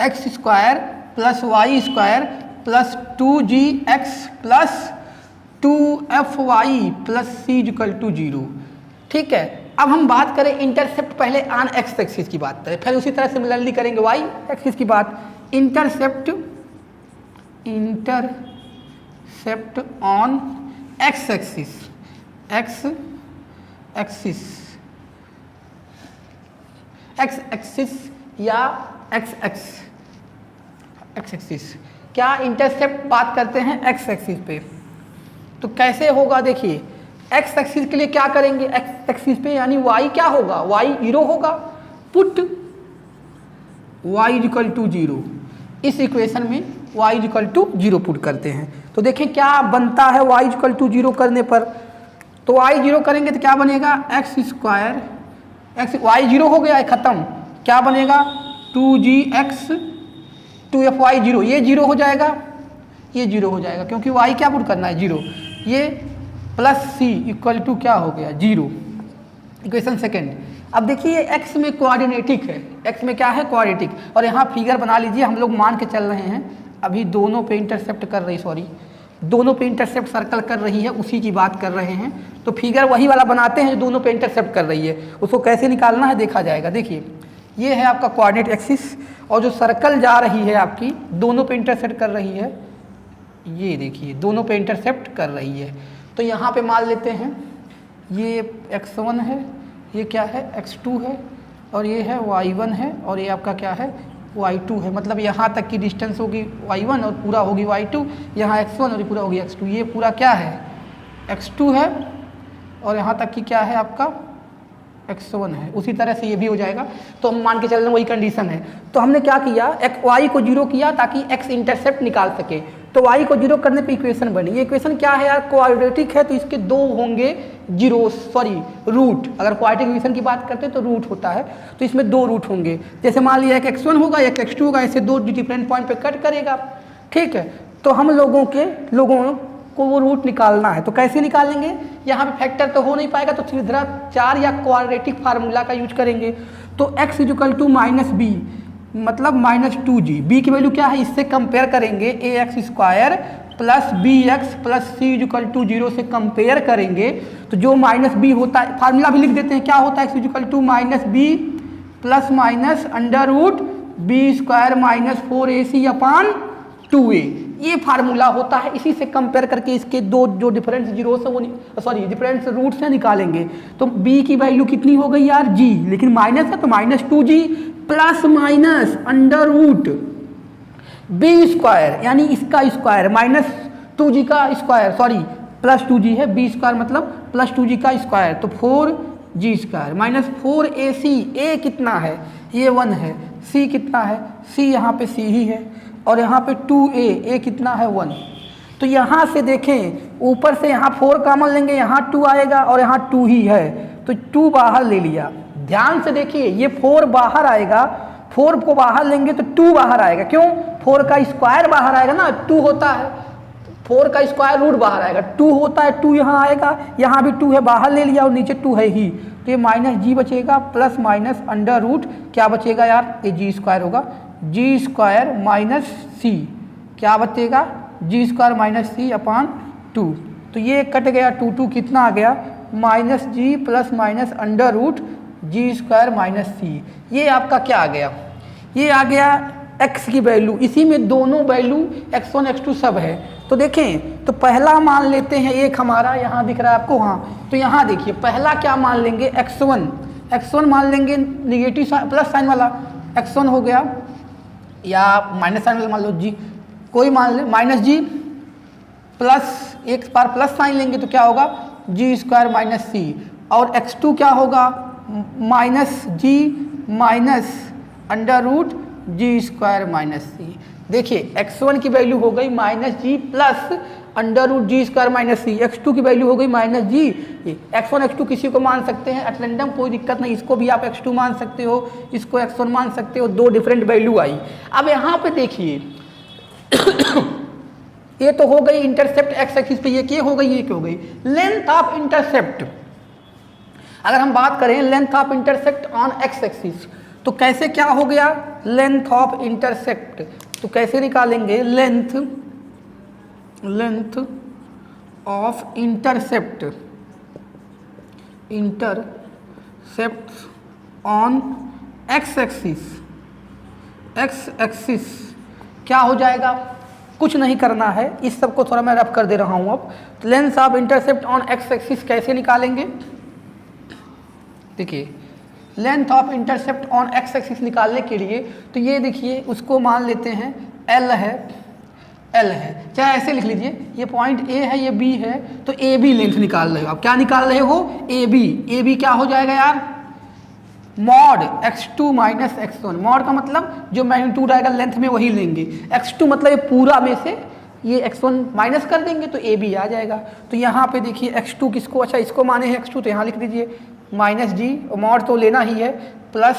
x square plus y square plus 2gx plus 2fy plus c equal to 0। ठीक है, अब हम बात करें इंटरसेप्ट, पहले ऑन एक्स एक्सिस की बात करें, फिर उसी तरह सिमिलरली करेंगे वाई एक्सिस की बात। Intercept, intercept on x axis, x axis, x axis या एक्स एक्स, एक्स एक्सिस, क्या इंटरसेप्ट बात करते हैं एक्स एक्सिस पे। तो कैसे होगा, देखिए एक्स एक्सिस के लिए क्या करेंगे, एक्स एक्सिस पे यानी वाई क्या होगा, वाई 0 होगा, पुट वाई इक्वल टू 0, इस इक्वेशन में वाई इक्वल टू 0 पुट करते हैं। तो देखें क्या बनता है वाई इक्वल टू 0 करने पर, तो वाई 0 करेंगे तो क्या बनेगा, एक्स स्क्वायर, एक्स वाई 0 हो गया है ख़त्म, क्या बनेगा 2gx 2fy 0, ये 0 हो जाएगा, ये 0 हो जाएगा, क्योंकि वाई क्या पुट करना है 0, ये प्लस c इक्वल टू क्या हो गया 0, इक्वेशन सेकेंड। अब देखिए x में कोऑर्डिनेटिक है, x में क्या है कोऑर्डिनेटिक, और यहाँ फिगर बना लीजिए, हम लोग मान के चल रहे हैं अभी दोनों पे इंटरसेप्ट कर रही, सॉरी दोनों पे इंटरसेप्ट सर्कल कर रही है, उसी की बात कर रहे हैं। तो फिगर वही वाला बनाते हैं जो दोनों पे इंटरसेप्ट कर रही है, उसको कैसे निकालना है देखा जाएगा। देखिए ये है आपका कोऑर्डिनेट एक्सिस, और जो सर्कल जा रही है आपकी दोनों पे इंटरसेप्ट कर रही है, ये देखिए दोनों पे इंटरसेप्ट कर रही है। तो यहाँ पे मान लेते हैं ये x1 है, ये क्या है x2 है, और ये है y1 है, और ये आपका क्या है y2 है। मतलब यहाँ तक की डिस्टेंस होगी y1 और पूरा होगी y2, यहाँ x1 और ये पूरा होगी x2। ये पूरा क्या है x2 है, और यहाँ तक की क्या है आपका x1 है। उसी तरह से ये भी हो जाएगा। तो हम मान के चल रहे हैं वही कंडीशन है। तो हमने क्या किया, y को 0 किया ताकि x इंटरसेप्ट निकाल सके। तो y को 0 करने पे इक्वेशन बनी। ये इक्वेशन क्या है यार, क्वाड्रेटिक है, तो इसके दो होंगे रूट। अगर क्वाड्रेटिक इक्वेशन की बात करते हैं तो रूट होता है, तो इसमें दो रूट होंगे। जैसे मान लिया एक x1 होगा, एक x2 होगा, ऐसे दो डिफरेंट पॉइंट पे कट करेगा, ठीक है। तो हम लोगों को वो रूट निकालना है। तो कैसे निकालेंगे, यहाँ पे फैक्टर तो हो नहीं पाएगा, तो सीधा 4 या क्वाड्रेटिक फार्मूला का यूज करेंगे। तो x = -b मतलब -2g। b की वैल्यू क्या है, इससे कंपेयर करेंगे, ax² + bx + c = 0 से कंपेयर करेंगे। तो जो -b होता है, फार्मूला भी लिख देते हैं, क्या होता है, x = -b ± √b² - 4ac/2a। ये फार्मूला होता है। इसी से कंपेयर करके इसके दो जो डिफरेंस जीरोस है वो डिफरेंस रूट से निकालेंगे। तो b की वैल्यू कितनी हो गई यार g, लेकिन माइनस है तो -2g ±(b²) यानी इसका स्क्वायर -2g का स्क्वायर +2g है, b² मतलब +2g का स्क्वायर, तो 4g² -4ac। a कितना है, ये 1 है। c कितना है, c यहाँ पे c ही है, और यहाँ पे 2a कितना है 1। तो यहाँ से देखें, ऊपर से यहाँ 4 कॉमन लेंगे, यहाँ 2 आएगा और यहाँ 2 ही है, तो 2 बाहर ले लिया। ध्यान से देखिए, ये 4 बाहर आएगा, 4 को बाहर लेंगे तो 2 बाहर आएगा। क्यों, 4 का स्क्वायर बाहर आएगा ना, 2 होता है, 4 का स्क्वायर रूट बाहर आएगा, 2 होता है, 2 यहाँ आएगा, यहाँ भी 2 है, बाहर ले लिया और नीचे 2 है ही, तो ये -g बचेगा ± क्या बचेगा यार, ये g² होगा, g² - c। क्या बचेगा, g² - c/2। तो ये कट गया, 2 कितना आ गया, -g ± √g² - c। ये आपका क्या आ गया, ये आ गया x की वैल्यू। इसी में दोनों वैल्यू x1 x2 सब है। तो देखें, तो पहला मान लेते हैं, एक हमारा यहाँ दिख रहा है आपको, हाँ, तो यहाँ देखिए पहला क्या मान लेंगे, x1 मान लेंगे, निगेटिव प्लस साइन वाला x1 हो गया, या माइनस साइन वाला मान लो g, कोई मान ले, -g प्लस एक बार प्लस साइन लेंगे तो क्या होगा, g² - c। और x2 क्या होगा, -g √g² - c। देखिए x1 की वैल्यू हो गई -g plus √g² - c, x2 की वैल्यू हो गई -g। x1 x2 किसी को मान सकते हैं एट रैंडम, कोई दिक्कत नहीं, इसको भी आप x2 मान सकते हो, इसको x1 मान सकते हो, दो डिफरेंट वैल्यू आई। अब यहाँ पे देखिए ये तो हो गई इंटरसेप्ट x एक्सिस पे, ये क्या हो गई, ये क्या हो गई, लेंथ ऑफ इंटरसेप्ट। अगर हम बात करें length of intercept on x axis, तो कैसे क्या हो गया, लेंथ ऑफ इंटरसेप्ट, तो कैसे निकालेंगे, length of intercept on x axis क्या हो जाएगा, कुछ नहीं करना है, इस सब को थोड़ा मैं रफ कर दे रहा हूँ। अब length of intercept on x axis कैसे निकालेंगे, देखिए length of intercept on x axis निकालने के लिए, तो ये देखिए उसको मान लेते हैं L है, चाहे ऐसे लिख लीजिए, ये पॉइंट A है, ये B है, तो AB लेंथ निकाल रहे हो आप, क्या निकाल रहे हो, AB क्या हो जाएगा यार, मॉड x2 - x1। मॉड का मतलब जो मैग्नीट्यूड आएगा लेंथ में वही लेंगे, x2 मतलब ये पूरा में से ये x1 माइनस कर देंगे तो AB आ जाएगा। तो यहाँ पे देखिए x2 किसको, अच्छा इसको माने हैं x2, तो यहाँ लिख दीजिए -g, मॉड तो लेना ही है, प्लस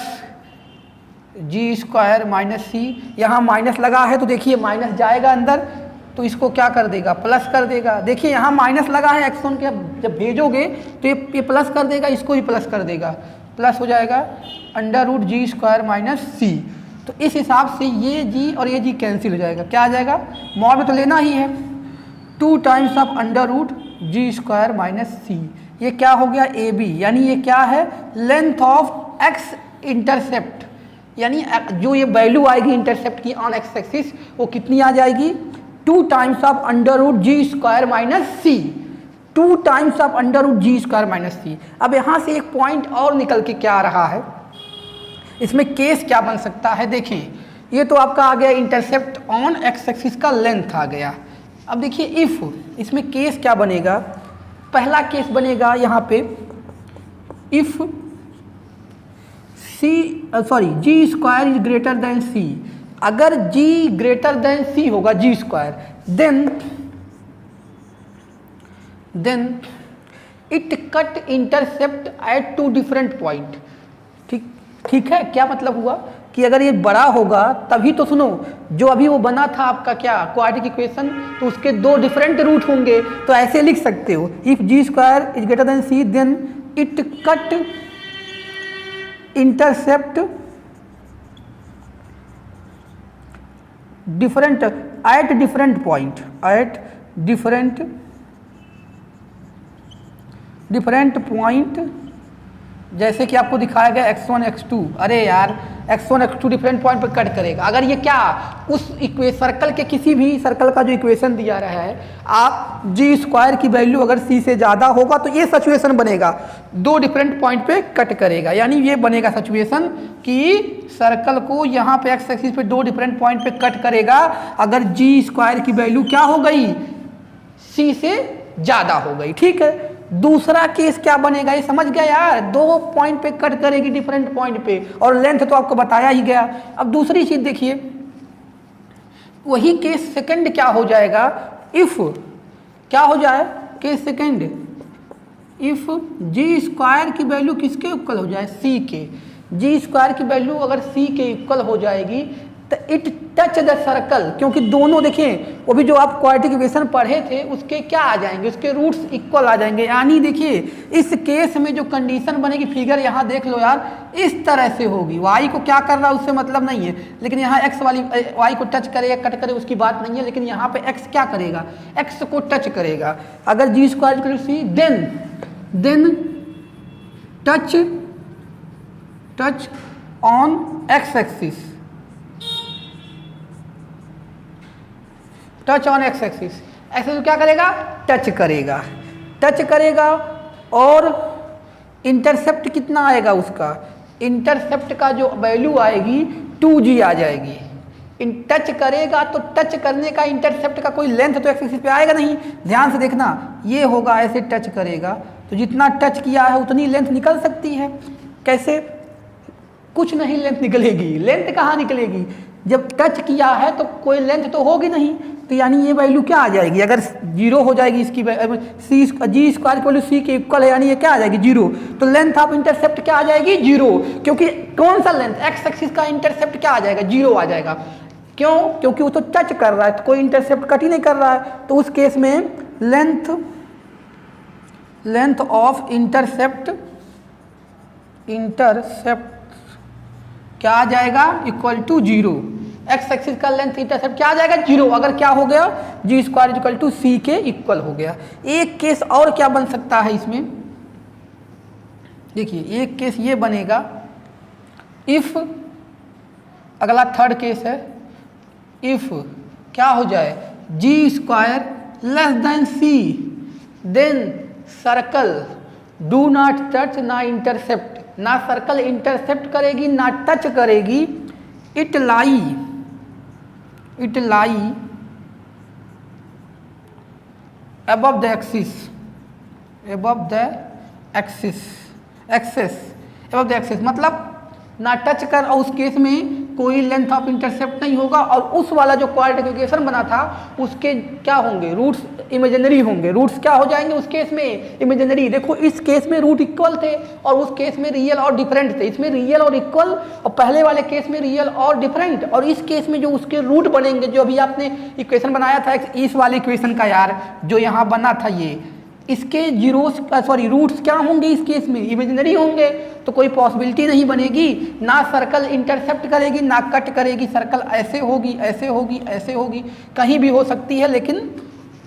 g² - c। यहाँ माइनस लगा है तो देखिए माइनस जाएगा अंदर, तो इसको क्या कर देगा, प्लस कर देगा। देखिए यहाँ माइनस लगा है, x1 के जब भेजोगे तो ये प्लस कर देगा, इसको भी प्लस कर देगा, प्लस हो जाएगा √g² - c। तो इस हिसाब से ये g और ये g कैंसिल हो जाएगा, क्या आ जाएगा, मॉड में तो लेना ही है, 2 टाइम्स ऑफ √g² - c। ये क्या हो गया, AB, यानी ये क्या है, लेंथ ऑफ x इंटरसेप्ट, यानी जो ये वैल्यू आएगी इंटरसेप्ट की ऑन x एक्सिस वो कितनी आ जाएगी, 2 times of √g² - c, 2 times of √g² - c। अब यहाँ से एक पॉइंट और निकल के क्या आ रहा है, इसमें केस क्या बन सकता है, देखें ये तो आपका आ गया इंटरसेप्ट ऑन एक्स एक्सिस का लेंथ आ गया। अब देखिए इफ इसमें केस क्या बनेगा, पहला केस बनेगा यहाँ पे if g square is greater than c, अगर जी ग्रेटर देन सी होगा g square, then it cut intercept at two different point. ठीक है, क्या मतलब हुआ कि अगर ये बड़ा होगा तभी तो, सुनो जो अभी वो बना था आपका क्या क्वाड्रेटिक इक्वेशन, तो उसके दो डिफरेंट रूट होंगे, तो ऐसे लिख सकते हो if g square is greater than c then it cut intercept different at different point, at different point, जैसे कि आपको दिखाया गया x1 x2, अरे यार x1 x2 डिफरेंट पॉइंट पर कट करेगा। अगर ये क्या उस सर्कल के किसी भी सर्कल का जो इक्वेशन दिया रहा है, आप जी स्क्वायर की वैल्यू अगर c से ज़्यादा होगा तो ये सिचुएशन बनेगा, दो डिफरेंट पॉइंट पे कट करेगा, यानी ये बनेगा सिचुएशन कि सर्कल को यहाँ पे एक्स एक्सिस पे दो डिफरेंट पॉइंट पे कट करेगा अगर जी स्क्वायर की वैल्यू क्या हो गई, c से ज़्यादा हो गई। ठीक है, दूसरा केस क्या बनेगा, ये समझ गया यार, दो पॉइंट पे कट करेगी डिफरेंट पॉइंट पे, और लेंथ तो आपको बताया ही गया। अब दूसरी चीज देखिए, वही केस सेकंड क्या हो जाएगा, इफ क्या हो जाए case second, if g square की वैल्यू किसके इक्वल हो जाए, सी के, जी स्क्वायर की वैल्यू अगर सी के इक्वल हो जाएगी तो इट टच द सर्कल, क्योंकि दोनों देखें वो भी जो आप क्वाड्रेटिक इक्वेशन पढ़े थे उसके क्या आ जाएंगे, उसके रूट्स इक्वल आ जाएंगे। यानी देखिए इस केस में जो कंडीशन बनेगी, फिगर यहाँ देख लो यार, इस तरह से होगी, y को क्या कर रहा है उससे मतलब नहीं है, लेकिन यहाँ x वाली y को टच करेगा कट करे उसकी बात नहीं है, लेकिन यहाँ पे x क्या करेगा, x को टच करेगा। अगर g square c then touch on x axis, touch on x axis, ऐसे तो क्या करेगा, टच करेगा और इंटरसेप्ट कितना आएगा उसका, इंटरसेप्ट का जो वैल्यू आएगी 2g आ जाएगी। टच करेगा तो टच करने का इंटरसेप्ट का कोई लेंथ तो एक्स एक्सिस पे आएगा नहीं, ध्यान से देखना, ये होगा ऐसे टच करेगा तो जितना टच किया है उतनी लेंथ निकल सकती है। कैसे, कुछ नहीं लेंथ निकलेगी, लेंथ कहाँ निकलेगी, जब टच किया है तो कोई लेंथ तो होगी नहीं, तो यानी ये वैल्यू क्या आ जाएगी, अगर जीरो हो जाएगी इसकी सी जी स्क्वायर की वैल्यू सी के इक्वल है, यानी ये क्या आ जाएगी जीरो, तो लेंथ ऑफ इंटरसेप्ट क्या आ जाएगी जीरो, क्योंकि कौन सा लेंथ एक्स एक्सिस का इंटरसेप्ट क्या आ जाएगा, जीरो आ जाएगा। क्यों, क्योंकि वो तो टच कर रहा है, तो कोई इंटरसेप्ट कट ही नहीं कर रहा है, तो उस केस में लेंथ ऑफ इंटरसेप्ट क्या आ जाएगा, equal to zero, x axis का लेंथ इंटरसेप्ट क्या आ जाएगा जीरो, अगर क्या हो गया g square equal to c के इक्वल हो गया। एक केस और क्या बन सकता है इसमें, देखिए एक केस ये बनेगा, इफ अगला थर्ड केस है, इफ क्या हो जाए g square less than c then circle do not touch ना इंटरसेप्ट, ना सर्कल इंटरसेप्ट करेगी ना टच करेगी, it lie above the axis, मतलब ना टच कर, और उस केस में कोई लेंथ ऑफ इंटरसेप्ट नहीं होगा, और उस वाला जो क्वाड्रेटिक इक्वेशन बना था उसके क्या होंगे, रूट्स इमेजिनरी होंगे, रूट्स क्या हो जाएंगे उस केस में इमेजिनरी। देखो इस केस में रूट इक्वल थे और उस केस में रियल और डिफरेंट थे, इसमें रियल और इक्वल और पहले वाले केस में रियल और डिफरेंट, और इस केस में जो उसके रूट बनेंगे, जो अभी आपने इक्वेशन बनाया था इस वाले इक्वेशन का यार जो यहाँ बना था, ये इसके रूट्स क्या होंगे इस केस में इमेजिनरी होंगे, तो कोई पॉसिबिलिटी नहीं बनेगी, ना सर्कल इंटरसेप्ट करेगी ना कट करेगी, सर्कल ऐसे होगी कहीं भी हो सकती है, लेकिन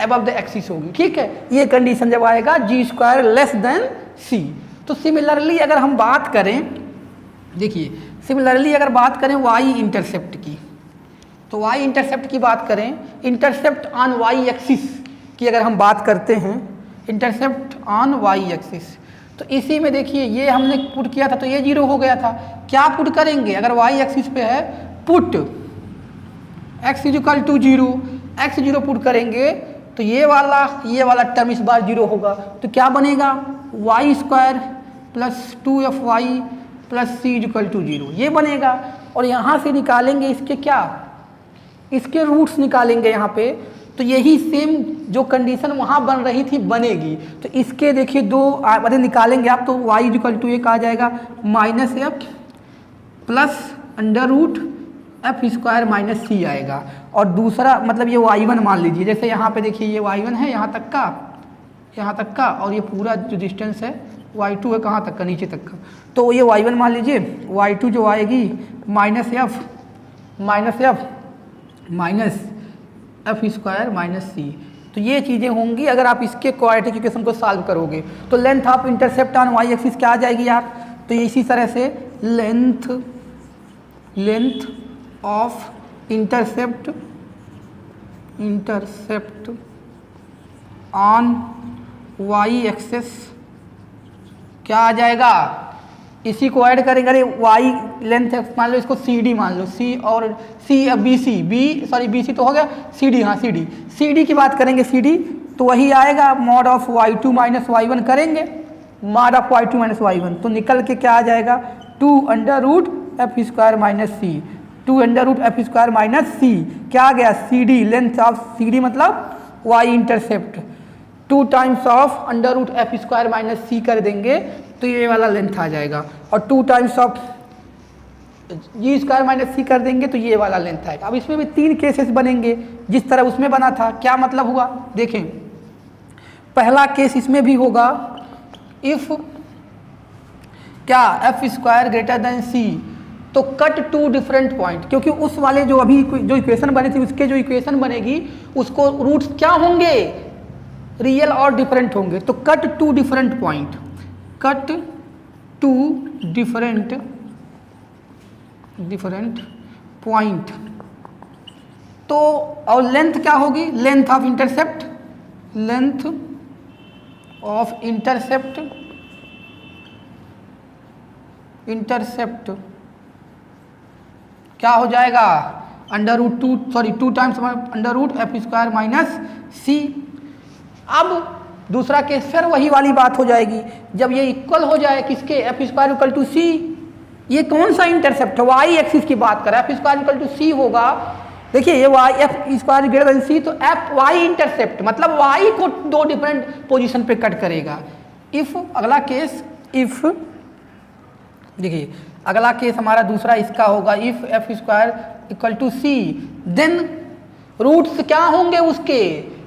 अबव द एक्सिस होगी। ठीक है, ये कंडीशन जब आएगा जी स्क्वायर लेस देन सी। तो सिमिलरली अगर हम बात करें, देखिए सिमिलरली अगर बात करें वाई इंटरसेप्ट की, तो वाई इंटरसेप्ट की बात करें, इंटरसेप्ट ऑन वाई एक्सिस की अगर हम बात करते हैं, इंटरसेप्ट ऑन वाई एक्सिस, तो इसी में देखिए ये हमने पुट किया था तो ये 0 हो गया था। क्या पुट करेंगे अगर y एक्सिस पे है, put x equal to 0, x 0 put करेंगे तो ये वाला टर्म इस बार 0 होगा। तो क्या बनेगा y square plus 2fy plus c equal to 0, ये बनेगा। और यहाँ से निकालेंगे इसके क्या, इसके रूट्स निकालेंगे यहाँ पे, तो यही सेम जो कंडीशन वहाँ बन रही थी बनेगी। तो इसके देखिए दो अरे निकालेंगे आप तो y इक्वल टू एक आ जाएगा minus f plus under root f square minus c आएगा। और दूसरा मतलब ये y1 मान लीजिए, जैसे यहाँ पे देखिए ये y1 है यहाँ तक का और ये पूरा जो डिस्टेंस है y2 है कहाँ तक का, नीचे तक का। तो ये y1 मान लीजिए, y2 जो आएगी minus f minus f square minus c. तो ये चीज़ें होंगी अगर आप इसके क्वाड्रेटिक इक्वेशन को सॉल्व करोगे। तो length of intercept on y axis क्या आ जाएगी यार, तो ये इसी तरह से length of intercept on y axis क्या आ जाएगा, इसी को ऐड करेंगे। अरे वाई लेंथ मान लो, इसको सी डी मान लो, सी और C B C B C तो हो गया, सी डी, हाँ सी डी की बात करेंगे, सी डी तो वही आएगा मॉड ऑफ y2 माइनस वाई1 करेंगे, मॉड ऑफ y2 माइनस वाई1 तो निकल के क्या आ जाएगा 2 under root f square minus c, 2 under root f square minus c क्या आ गया c d, length of c d मतलब y intercept 2 times of under root f square minus c कर देंगे तो ये वाला लेंथ आ जाएगा। और 2 times of g square minus c कर देंगे तो ये वाला लेंथ आएगा। अब इसमें भी 3 केसेस बनेंगे जिस तरह उसमें बना था। क्या मतलब हुआ देखें, पहला केस इसमें भी होगा इफ क्या F square greater than c, तो कट 2 डिफरेंट पॉइंट, क्योंकि उस वाले जो अभी जो इक्वेशन बनी थी उसके जो इक्वेशन बनेगी उसको रूट्स क्या होंगे रियल और डिफरेंट होंगे। तो cut 2 different point, cut 2 different point, तो और लेंथ क्या होगी, लेंथ ऑफ इंटरसेप्ट क्या हो जाएगा under root 2 times under root f square minus c. अब दूसरा केस फिर वही वाली बात हो जाएगी, जब ये इक्वल हो जाए किसके एफ स्क्वायर इक्वल टू सी, ये कौन सा इंटरसेप्ट है वाई एक्सिस की बात कर रहा है, f square equal to c होगा। देखिए ये y f square greater than c तो एफ वाई इंटरसेप्ट मतलब वाई को 2 डिफरेंट पोजीशन पे कट करेगा। इफ अगला केस, इफ देखिए अगला केस हमारा दूसरा इसका होगा, if f square equal to c then roots क्या होंगे उसके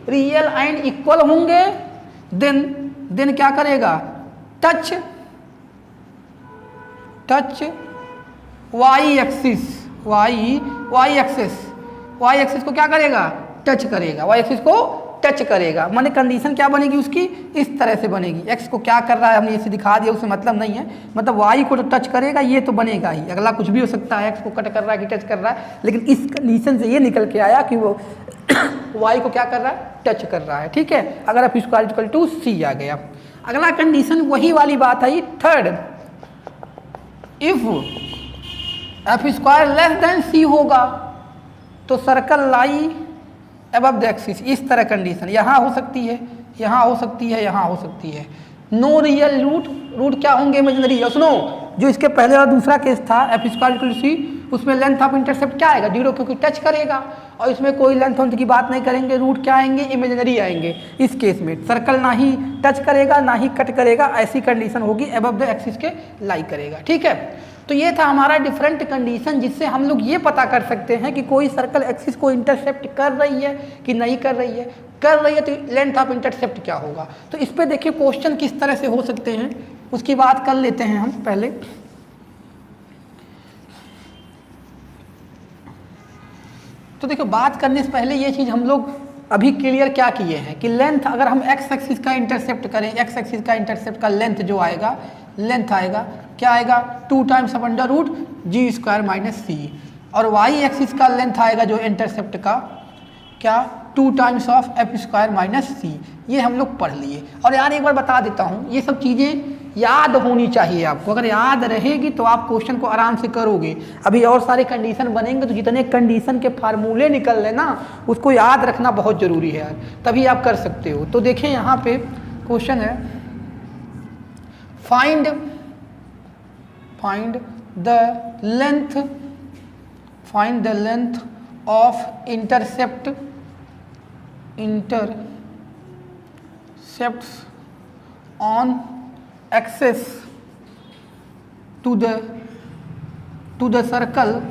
रियल एंड इक्वल होंगे, देन क्या करेगा टच वाई एक्सिस को क्या करेगा टच करेगा, वाई एक्सिस को टच करेगा। माने कंडीशन क्या बनेगी उसकी इस तरह से बनेगी, एक्स को क्या कर रहा है हमने इसे दिखा दिया, उससे मतलब नहीं है, मतलब वाई को तो टच करेगा, ये तो बनेगा ही, अगला कुछ भी हो सकता है, एक्स को कट कर रहा है कि टच कर रहा है, लेकिन इस कंडीशन से ये निकल के आया कि वो वाई को क्या कर रहा है टच कर रहा है। ठीक है, अगर f square equal to c आ गया। अगला कंडीशन वही वाली बात आई third, if f square less than c होगा तो circle lie above the axis, इस तरह कंडीशन यहाँ हो सकती है, यहाँ हो सकती है, यहाँ हो सकती है। नो रियल रूट क्या होंगे इमेजिनरी। सुनो जो इसके पहले वाला दूसरा केस था एफ स्क्वायर इक्वल टू सी, उसमें लेंथ ऑफ इंटरसेप्ट क्या आएगा 0 क्योंकि टच करेगा, और इसमें कोई लेंथ ऑफ की बात नहीं करेंगे, रूट क्या आएंगे इमेजिनरी आएंगे। इस केस में सर्कल ना ही टच करेगा ना ही कट करेगा, ऐसी कंडीशन होगी अबव द एक्सिस के लाई करेगा। ठीक है, तो ये था हमारा डिफरेंट कंडीशन जिससे हम लोग ये पता कर सकते हैं कि कोई सर्कल एक्सिस को इंटरसेप्ट कर रही है कि नहीं कर रही है, कर रही है तो लेंथ ऑफ इंटरसेप्ट क्या होगा। तो इस पे देखिए क्वेश्चन किस तरह से हो सकते हैं उसकी बात कर लेते हैं हम पहले। तो देखो बात करने से पहले ये चीज़ हम लोग अभी क्लियर क्या किए हैं कि लेंथ अगर हम एक्स एक्सिस का इंटरसेप्ट करें, एक्स एक्सिस का इंटरसेप्ट का लेंथ जो आएगा, लेंथ आएगा क्या आएगा 2 times of under root g square minus c, और वाई एक्सिस का लेंथ आएगा जो इंटरसेप्ट का क्या 2 times of f square minus c. ये हम लोग पढ़ लिए। और यार एक बार बता देता हूँ, ये सब चीज़ें याद होनी चाहिए आपको। अगर याद रहेगी तो आप क्वेश्चन को आराम से करोगे। अभी और सारे कंडीशन बनेंगे तो जितने कंडीशन के फार्मूले निकल रहे ना उसको याद रखना बहुत ज़रूरी है यार, तभी आप कर सकते हो। तो देखिए यहाँ पे क्वेश्चन है find the length of intercepts on access to the circle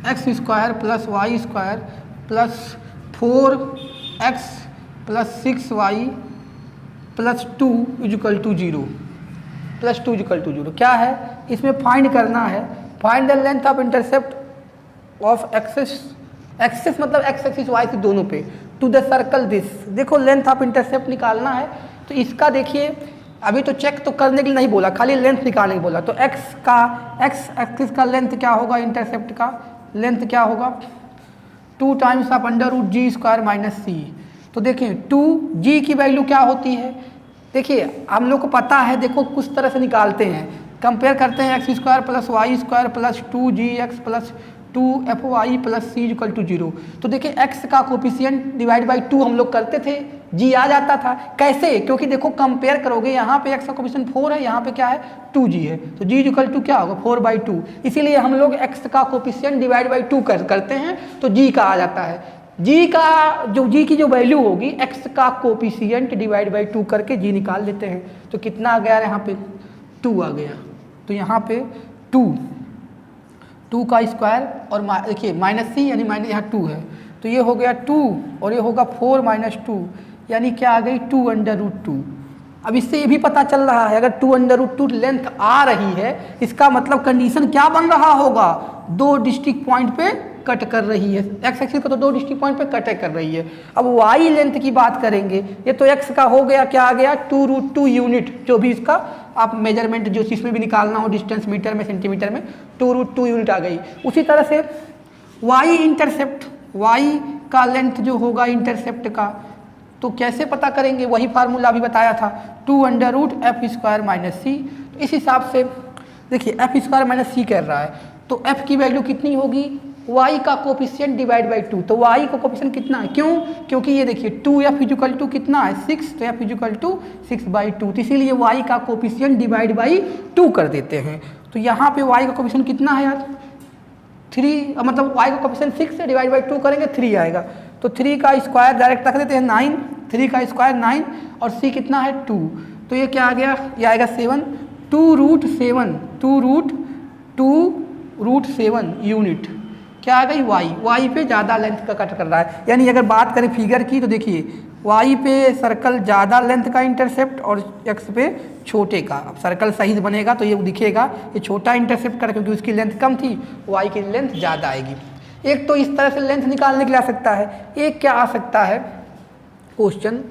x square plus y square plus 4x plus 6y plus 2 equal to 0 plus 2 equal to 0। क्या है इसमें फाइंड करना है, find the length of intercept of axes मतलब एक्स एक्सिस वाई से दोनों पे टू द सर्कल दिस। देखो लेंथ ऑफ इंटरसेप्ट निकालना है तो इसका देखिए अभी तो चेक तो करने के लिए नहीं बोला, खाली लेंथ निकालने के बोला। तो एक्स एक्सिस का लेंथ क्या होगा, इंटरसेप्ट का लेंथ क्या होगा 2 times of under root g square minus c. तो देखिए 2g की वैल्यू क्या होती है, देखिए हम लोग को पता है, देखो कुछ तरह से निकालते हैं, कंपेयर करते हैं x square plus y square plus 2gx plus 2fy plus c equal to 0। तो देखिए x का कोफिशिएंट डिवाइड बाई 2 हम लोग करते थे, g आ जाता था। कैसे, क्योंकि देखो कंपेयर करोगे यहाँ पे x का कोफिशिएंट 4 है, यहाँ पे क्या है 2g है, तो g इक्वल टू क्या होगा 4/2। इसीलिए हम लोग x का कोफिशिएंट डिवाइड बाई 2 करते हैं तो g का आ जाता है। g की जो वैल्यू होगी x का कोफिशिएंट डिवाइड बाई 2 करके g निकाल लेते हैं। तो कितना आ गया यहाँ पे 2 आ गया। तो यहाँ पे 2 का स्क्वायर और देखिए माइनस सी यानी माइनस यहाँ 2 है, तो ये हो गया 2 और ये होगा 4 माइनस 2 यानी क्या आ गई 2 अंडर रूट 2। अब इससे ये भी पता चल रहा है अगर 2 अंडर रूट 2 लेंथ आ रही है इसका मतलब कंडीशन क्या बन रहा होगा, 2 डिस्ट्रिक्ट पॉइंट पे कट कर रही है। एक्स एक्सिस का तो 2 डिस्ट्रिक्ट पॉइंट पे कट कर रही है। अब वाई लेंथ की बात करेंगे, ये तो एक्स का हो गया, क्या आ गया 2√2 यूनिट, जो भी इसका आप मेजरमेंट जो इसमें भी निकालना हो डिस्टेंस मीटर में सेंटीमीटर में 2√2 यूनिट आ गई। उसी तरह से वाई इंटरसेप्ट, वाई का लेंथ जो होगा इंटरसेप्ट का तो कैसे पता करेंगे, वही फार्मूला अभी बताया था 2 under root f square minus c. तो इस हिसाब से देखिए एफ स्क्वायर माइनस सी कर रहा है तो एफ की वैल्यू कितनी होगी, y का कोफिशिएंट डिवाइड बाई 2। तो y का कोफिशिएंट कितना है, क्यों, क्योंकि ये देखिए 2f इक्वल टू कितना है 6, तो f इक्वल टू 6/2, तो इसीलिए y का कोफिशिएंट डिवाइड बाई 2 कर देते हैं। तो यहाँ पे y का कोफिशिएंट कितना है यार 3, मतलब y का कोफिशिएंट 6 से डिवाइड बाई 2 करेंगे 3 आएगा। तो 3 का स्क्वायर डायरेक्ट रख देते हैं 9, 3 का स्क्वायर 9 और c कितना है 2, तो ये क्या आ गया, ये आएगा 7, 2√7 यूनिट क्या आ गई y पे ज़्यादा लेंथ का कट कर रहा है। यानी अगर बात करें फिगर की तो देखिए y पे सर्कल ज़्यादा लेंथ का इंटरसेप्ट और x पे छोटे का। अब सर्कल सही बनेगा तो ये दिखेगा ये छोटा इंटरसेप्ट कर, क्योंकि उसकी लेंथ कम थी, y की लेंथ ज़्यादा आएगी। एक तो इस तरह से लेंथ निकालने के लिए आ सकता है, एक क्या आ सकता है क्वेश्चन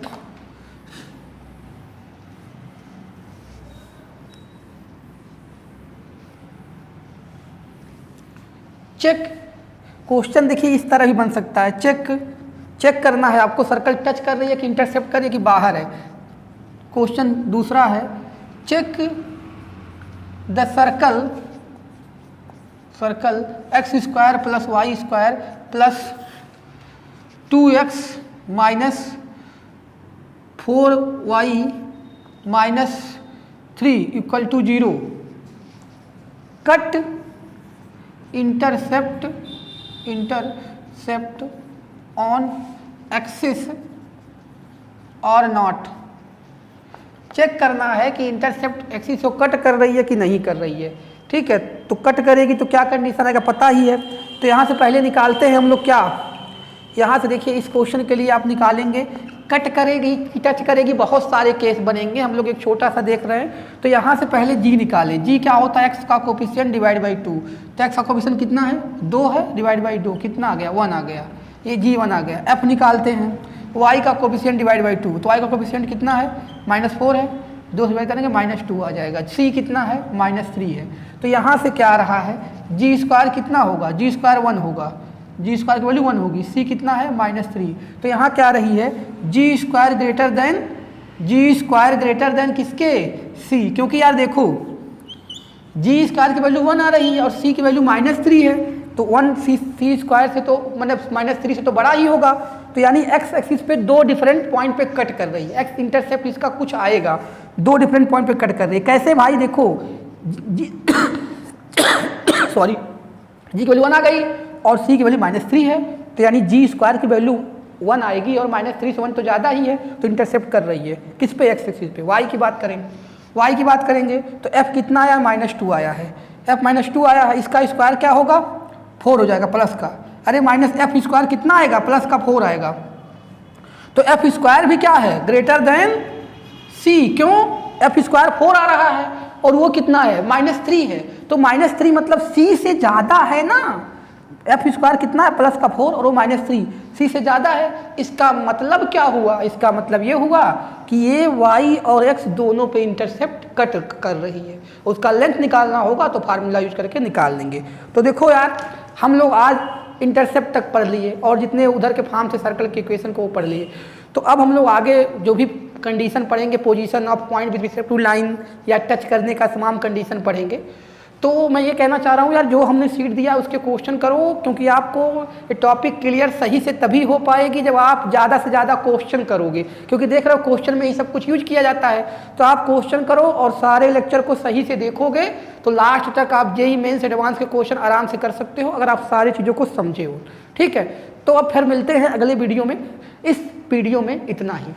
चेक, क्वेश्चन देखिए इस तरह भी बन सकता है, चेक करना है आपको सर्कल टच कर रही है कि इंटरसेप्ट कर रही है कि बाहर है। क्वेश्चन दूसरा है check the circle x square plus y square plus 2x minus 4y minus 3 equal to 0 cut intercept on axis और नॉट। चेक करना है कि इंटरसेप्ट एक्सिस को कट कर रही है कि नहीं कर रही है। ठीक है, तो कट करेगी तो क्या कंडीशन आएगा पता ही है। तो यहाँ से पहले निकालते हैं हम लोग क्या, यहाँ से देखिए इस क्वेश्चन के लिए आप निकालेंगे कट करेगी कि टच करेगी, बहुत सारे केस बनेंगे, हम लोग एक छोटा सा देख रहे हैं। तो यहाँ से पहले जी निकालें, जी क्या होता है एक्स का कोफिशिएंट डिवाइड बाई 2, तो एक्स का कोफिशिएंट कितना है 2 है, डिवाइड बाई 2 कितना आ गया 1 आ गया, ये जी 1 आ गया। एफ निकालते हैं वाई का कोफिशिएंट डिवाइड बाई 2, तो वाई का कोफिशिएंट कितना है -4 है, 2 डिवाइड करेंगे -2 आ जाएगा। सी कितना है -3 है। तो यहाँ से क्या आ रहा है जी स्क्वायर कितना होगा, जी स्क्वायर 1 होगा, जी स्क्वायर की वैल्यू 1 होगी, सी कितना है -3। तो यहाँ क्या रही है जी स्क्वायर ग्रेटर देन जी स्क्वायर ग्रेटर देन किसके, सी, क्योंकि यार देखो जी स्क्वायर की वैल्यू 1 आ रही है और सी की वैल्यू -3 है, तो 1 सी स्क्वायर से तो मतलब -3 से तो बड़ा ही होगा। तो यानी एक्स एक्सिस पे दो डिफरेंट पॉइंट पे कट कर रही है, एक्स इंटरसेप्ट इसका कुछ आएगा, दो डिफरेंट पॉइंट पे कट कर रही है। कैसे भाई, देखो जी सॉरी, जी की वैल्यू 1 आ गई और सी की वैल्यू -3 है, तो यानी जी स्क्वायर की वैल्यू 1 आएगी और -3 से 1 तो ज़्यादा ही है, तो इंटरसेप्ट कर रही है किस पे, एक्स एक्सिस पे। वाई की बात करेंगे, वाई की बात करेंगे तो एफ कितना आया, -2 आया है, एफ -2 आया है, इसका स्क्वायर क्या होगा, 4 हो जाएगा प्लस का। अरे माइनस एफ स्क्वायर कितना आएगा, प्लस का 4 आएगा, तो एफ स्क्वायर भी क्या है, ग्रेटर देन सी। क्यों, एफ स्क्वायर 4 आ रहा है और वो कितना है, -3 है, तो -3 मतलब सी से ज़्यादा है ना, एफ स्क्वायर कितना है, प्लस का 4 और वो -3, सी से ज़्यादा है। इसका मतलब क्या हुआ, इसका मतलब ये हुआ कि ये वाई और एक्स दोनों पे इंटरसेप्ट कट कर रही है, उसका लेंथ निकालना होगा तो फार्मूला यूज करके निकाल लेंगे। तो देखो यार, हम लोग आज इंटरसेप्ट तक पढ़ लिए और जितने उधर के फॉर्म से सर्कल के इक्वेशन को वो पढ़ लिए। तो अब हम लोग आगे जो भी कंडीशन पढ़ेंगे, position of point with respect to line या टच करने का तमाम कंडीशन पढ़ेंगे। तो मैं ये कहना चाह रहा हूँ यार, जो हमने सीट दिया उसके क्वेश्चन करो, क्योंकि आपको ये टॉपिक क्लियर सही से तभी हो पाएगी जब आप ज़्यादा से ज़्यादा क्वेश्चन करोगे, क्योंकि देख रहे हो क्वेश्चन में ये सब कुछ यूज किया जाता है। तो आप क्वेश्चन करो और सारे लेक्चर को सही से देखोगे तो लास्ट तक आप जेईई मेंस एडवांस के क्वेश्चन आराम से कर सकते हो, अगर आप सारी चीज़ों को समझे हो। ठीक है, तो अब फिर मिलते हैं अगले वीडियो में। इस वीडियो में इतना ही।